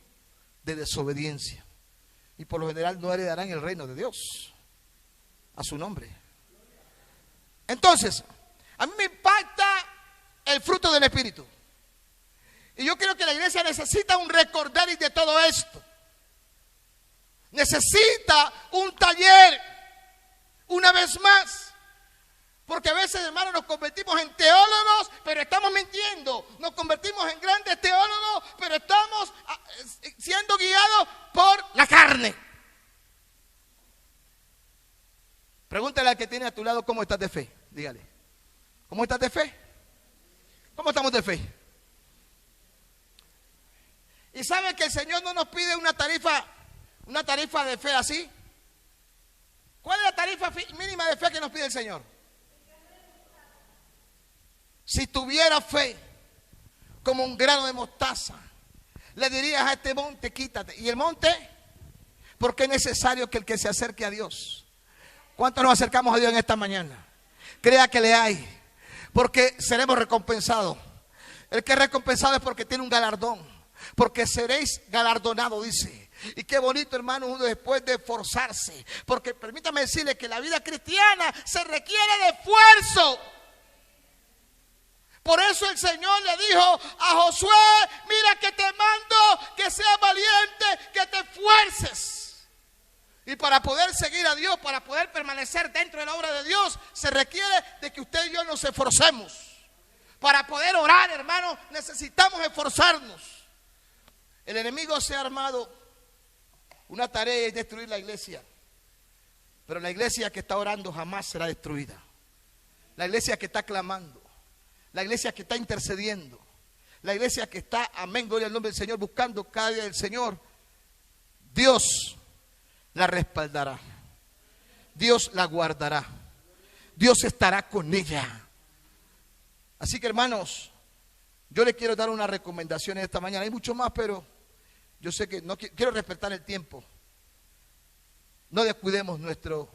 de desobediencia. Y por lo general no heredarán el reino de Dios. A su nombre. Entonces, a mí me impacta el fruto del Espíritu. Y yo creo que la iglesia necesita un recordaris de todo esto. Necesita un taller una vez más. Porque a veces, hermanos, nos convertimos en teólogos, pero estamos mintiendo. Nos convertimos en grandes teólogos, pero estamos siendo guiados por la carne. Pregúntale al que tiene a tu lado cómo estás de fe. Dígale, ¿cómo estás de fe? ¿Cómo estamos de fe? Y sabe que el Señor no nos pide una tarifa de fe así. ¿Cuál es la tarifa mínima de fe que nos pide el Señor? Si tuviera fe como un grano de mostaza, le dirías a este monte, quítate. ¿Y el monte? Porque es necesario que el que se acerque a Dios. ¿Cuántos nos acercamos a Dios en esta mañana? Crea que le hay, porque seremos recompensados. El que es recompensado es porque tiene un galardón, porque seréis galardonados, dice. Y qué bonito, hermano, uno después de esforzarse, porque permítame decirle que la vida cristiana se requiere de esfuerzo. Por eso el Señor le dijo a Josué, mira que te mando que seas valiente, que te esfuerces. Y para poder seguir a Dios, para poder permanecer dentro de la obra de Dios, se requiere de que usted y yo nos esforcemos. Para poder orar, hermano, necesitamos esforzarnos. El enemigo se ha armado una tarea, es destruir la iglesia. Pero la iglesia que está orando jamás será destruida. La iglesia que está clamando, la iglesia que está intercediendo, la iglesia que está, amén, gloria al nombre del Señor, buscando cada día del Señor, Dios la respaldará, Dios la guardará, Dios estará con ella. Así que, hermanos, yo les quiero dar una recomendación esta mañana. Hay mucho más, pero yo sé que no quiero respetar el tiempo. No descuidemos nuestro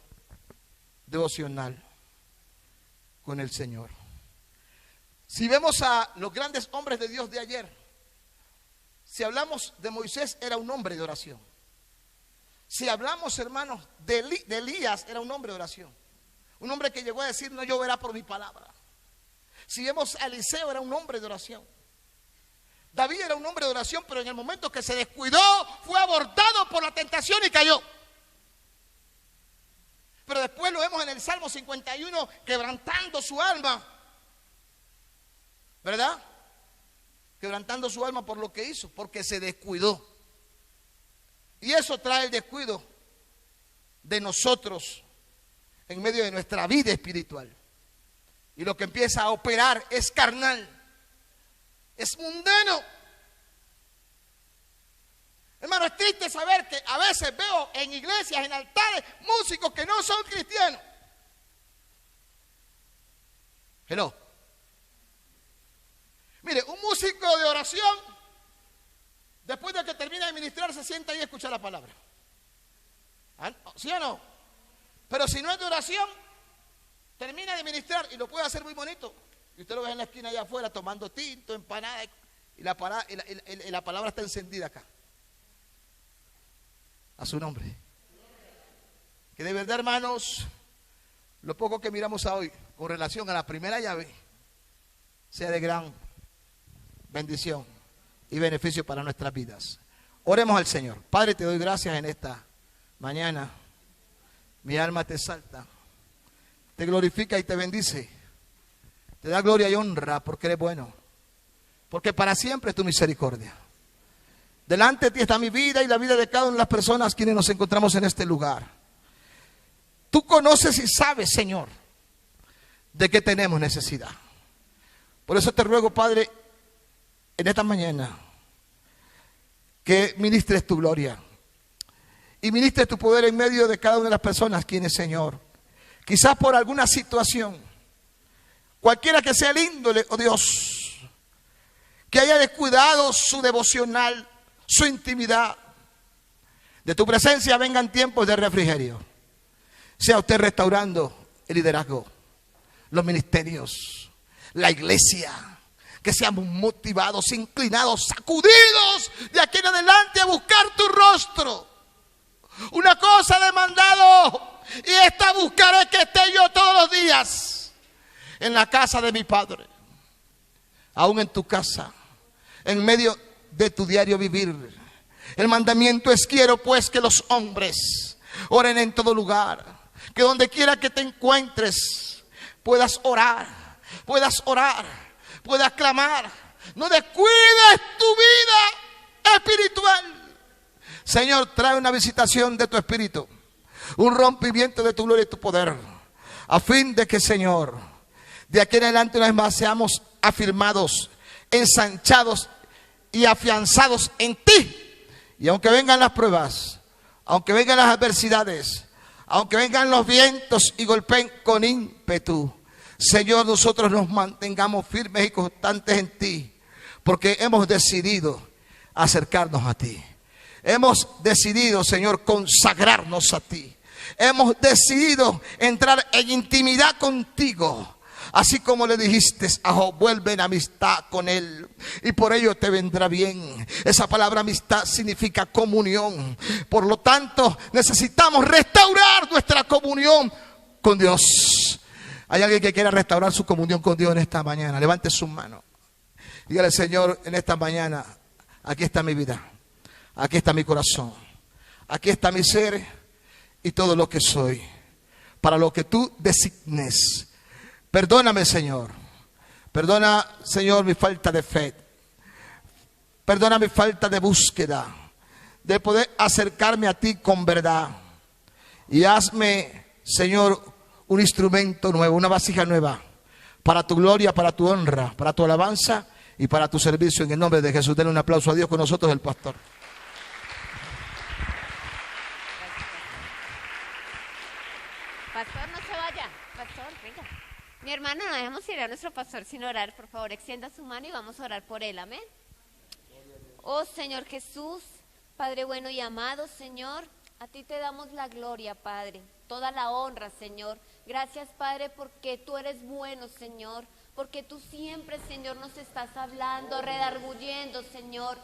devocional con el Señor. Si vemos a los grandes hombres de Dios de ayer, si hablamos de Moisés, era un hombre de oración. Si hablamos, hermanos, de Elías, era un hombre de oración. Un hombre que llegó a decir, no lloverá por mi palabra. Si vemos a Eliseo, era un hombre de oración. David era un hombre de oración, pero en el momento que se descuidó, fue abordado por la tentación y cayó. Pero después lo vemos en el Salmo 51, quebrantando su alma, ¿verdad? quebrantando su alma por lo que hizo, porque se descuidó. Y eso trae el descuido de nosotros en medio de nuestra vida espiritual. Y lo que empieza a operar es carnal, es mundano. Hermano, es triste saber que a veces veo en iglesias, en altares, músicos que no son cristianos. Hello. Mire, un músico de oración, después de que termina de ministrar, se sienta ahí a escuchar la palabra. ¿Sí o no? Pero si no es de oración, termina de ministrar y lo puede hacer muy bonito. Y usted lo ve en la esquina allá afuera tomando tinto, empanada, y la palabra está encendida acá. A su nombre. Que de verdad, hermanos, lo poco que miramos hoy con relación a la primera llave sea de gran bendición y beneficio para nuestras vidas. Oremos al Señor. Padre, te doy gracias en esta mañana. Mi alma te exalta, te glorifica y te bendice. Te da gloria y honra porque eres bueno, porque para siempre es tu misericordia. Delante de ti está mi vida y la vida de cada una de las personas quienes nos encontramos en este lugar. Tú conoces y sabes, Señor, de qué tenemos necesidad. Por eso te ruego, Padre, en esta mañana, que ministres tu gloria y ministres tu poder en medio de cada una de las personas quienes, Señor, quizás por alguna situación, cualquiera que sea el índole, oh Dios, que haya descuidado su devocional, su intimidad, de tu presencia vengan tiempos de refrigerio. Sea usted restaurando el liderazgo, los ministerios, la iglesia, que seamos motivados, inclinados, sacudidos de aquí en adelante a buscar tu rostro. Una cosa he demandado y esta buscaré, que esté yo todos los días en la casa de mi Padre, aún en tu casa, en medio de tu diario vivir. El mandamiento es: quiero pues que los hombres oren en todo lugar, que donde quiera que te encuentres puedas orar, puedas clamar. No descuides tu vida espiritual. Señor, trae una visitación de tu espíritu, un rompimiento de tu gloria y tu poder, a fin de que, Señor, de aquí en adelante una vez más seamos afirmados, ensanchados y afianzados en ti. Y aunque vengan las pruebas, aunque vengan las adversidades, aunque vengan los vientos y golpeen con ímpetu, Señor, nosotros nos mantengamos firmes y constantes en ti, porque hemos decidido acercarnos a ti. Hemos decidido, Señor, consagrarnos a ti. Hemos decidido entrar en intimidad contigo. Así como le dijiste a Job, vuelve en amistad con él y por ello te vendrá bien. Esa palabra amistad significa comunión. Por lo tanto, necesitamos restaurar nuestra comunión con Dios. ¿Hay alguien que quiera restaurar su comunión con Dios en esta mañana? Levante su mano. Dígale: Señor, en esta mañana, aquí está mi vida, aquí está mi corazón, aquí está mi ser y todo lo que soy, para lo que tú designes. Perdóname, Señor. Perdona, Señor, mi falta de fe. Perdona mi falta de búsqueda, de poder acercarme a ti con verdad. Y hazme, Señor, un instrumento nuevo, una vasija nueva, para tu gloria, para tu honra, para tu alabanza y para tu servicio. En el nombre de Jesús, denle un aplauso a Dios. Con nosotros el pastor. Pastor, no se vaya. Pastor, venga. Mi hermano, no dejemos ir a nuestro pastor sin orar. Por favor, extienda su mano y vamos a orar por él. Amén. Oh Señor Jesús, Padre bueno y amado, Señor, a ti te damos la gloria, Padre, toda la honra, Señor. Gracias, Padre, porque tú eres bueno, Señor, porque tú siempre, Señor, nos estás hablando, redarguyendo, Señor.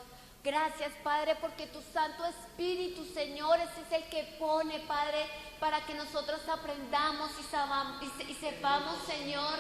Gracias, Padre, porque tu Santo Espíritu, Señor, ese es el que pone, Padre, para que nosotros aprendamos y sepamos, Señor,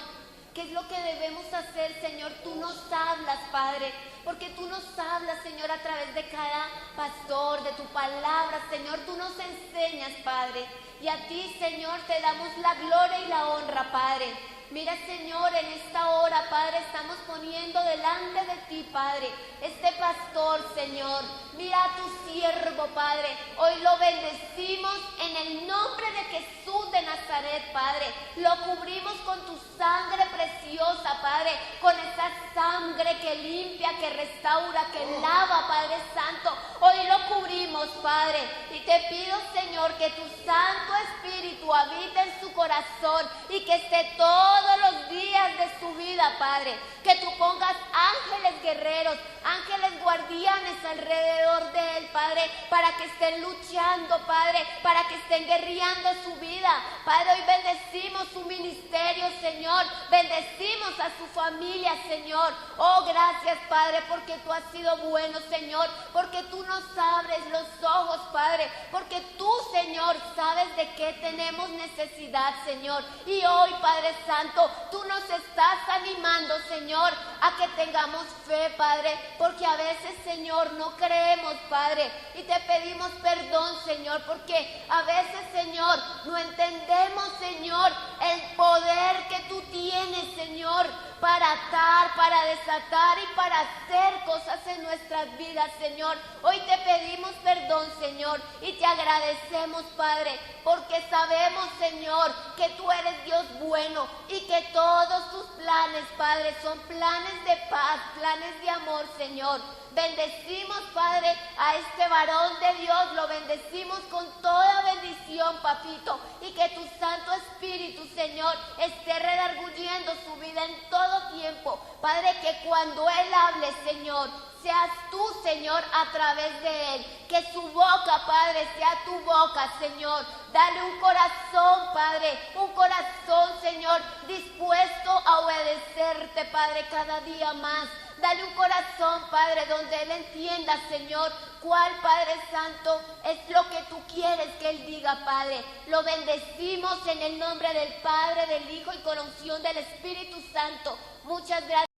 qué es lo que debemos hacer, Señor. Tú nos hablas, Padre, porque tú nos hablas, Señor, a través de cada pastor, de tu palabra, Señor. Tú nos enseñas, Padre, y a ti, Señor, te damos la gloria y la honra, Padre. Mira, Señor, en esta hora, Padre, estamos poniendo delante de ti, Padre, este pastor, Señor. Mira a tu siervo, Padre. Hoy lo bendecimos en el nombre de Jesús de Nazaret, Padre. Lo cubrimos con tu sangre preciosa, Padre, con esa sangre que limpia, que restaura, que lava, Padre Santo. Hoy lo cubrimos, Padre, y te pido, Señor, que tu Santo Espíritu habite en su corazón y que esté todos los días de su vida, Padre. Que tú pongas ángeles guerreros, ángeles guardianes alrededor de él, Padre, para que estén luchando, Padre, para que estén guerreando su vida. Padre, hoy bendecimos su ministerio, Señor. Bendecimos a su familia, Señor. Oh, gracias, Padre, porque tú has sido bueno, Señor, porque tú nos abres los ojos, Padre, porque tú, Señor, sabes de qué tenemos necesidad, Señor. Y hoy, Padre Santo, tú nos estás animando, Señor, a que tengamos fe, Padre, porque a veces, Señor, no creemos, Padre, y te pedimos perdón, Señor, porque a veces, Señor, no entendemos, Señor, el poder que tú tienes, Señor, para atar, para desatar y para hacer cosas en nuestras vidas, Señor. Hoy te pedimos perdón, Señor, y te agradecemos, Padre, porque sabemos, Señor, que tú eres Dios bueno y que todos tus planes, Padre, son planes de paz, planes de amor, Señor. Bendecimos, Padre, a este varón de Dios, lo bendecimos con toda bendición, papito, y que tu Santo Espíritu, Señor, esté redarguyendo su vida en todo tiempo. Padre, que cuando Él hable, Señor, seas tú, Señor, a través de Él. Que su boca, Padre, sea tu boca, Señor. Dale un corazón, Padre, un corazón, Señor, dispuesto a obedecerte, Padre, cada día más. Dale un corazón, Padre, donde Él entienda, Señor, cuál, Padre Santo, es lo que tú quieres que Él diga, Padre. Lo bendecimos en el nombre del Padre, del Hijo y con unción del Espíritu Santo. Muchas gracias.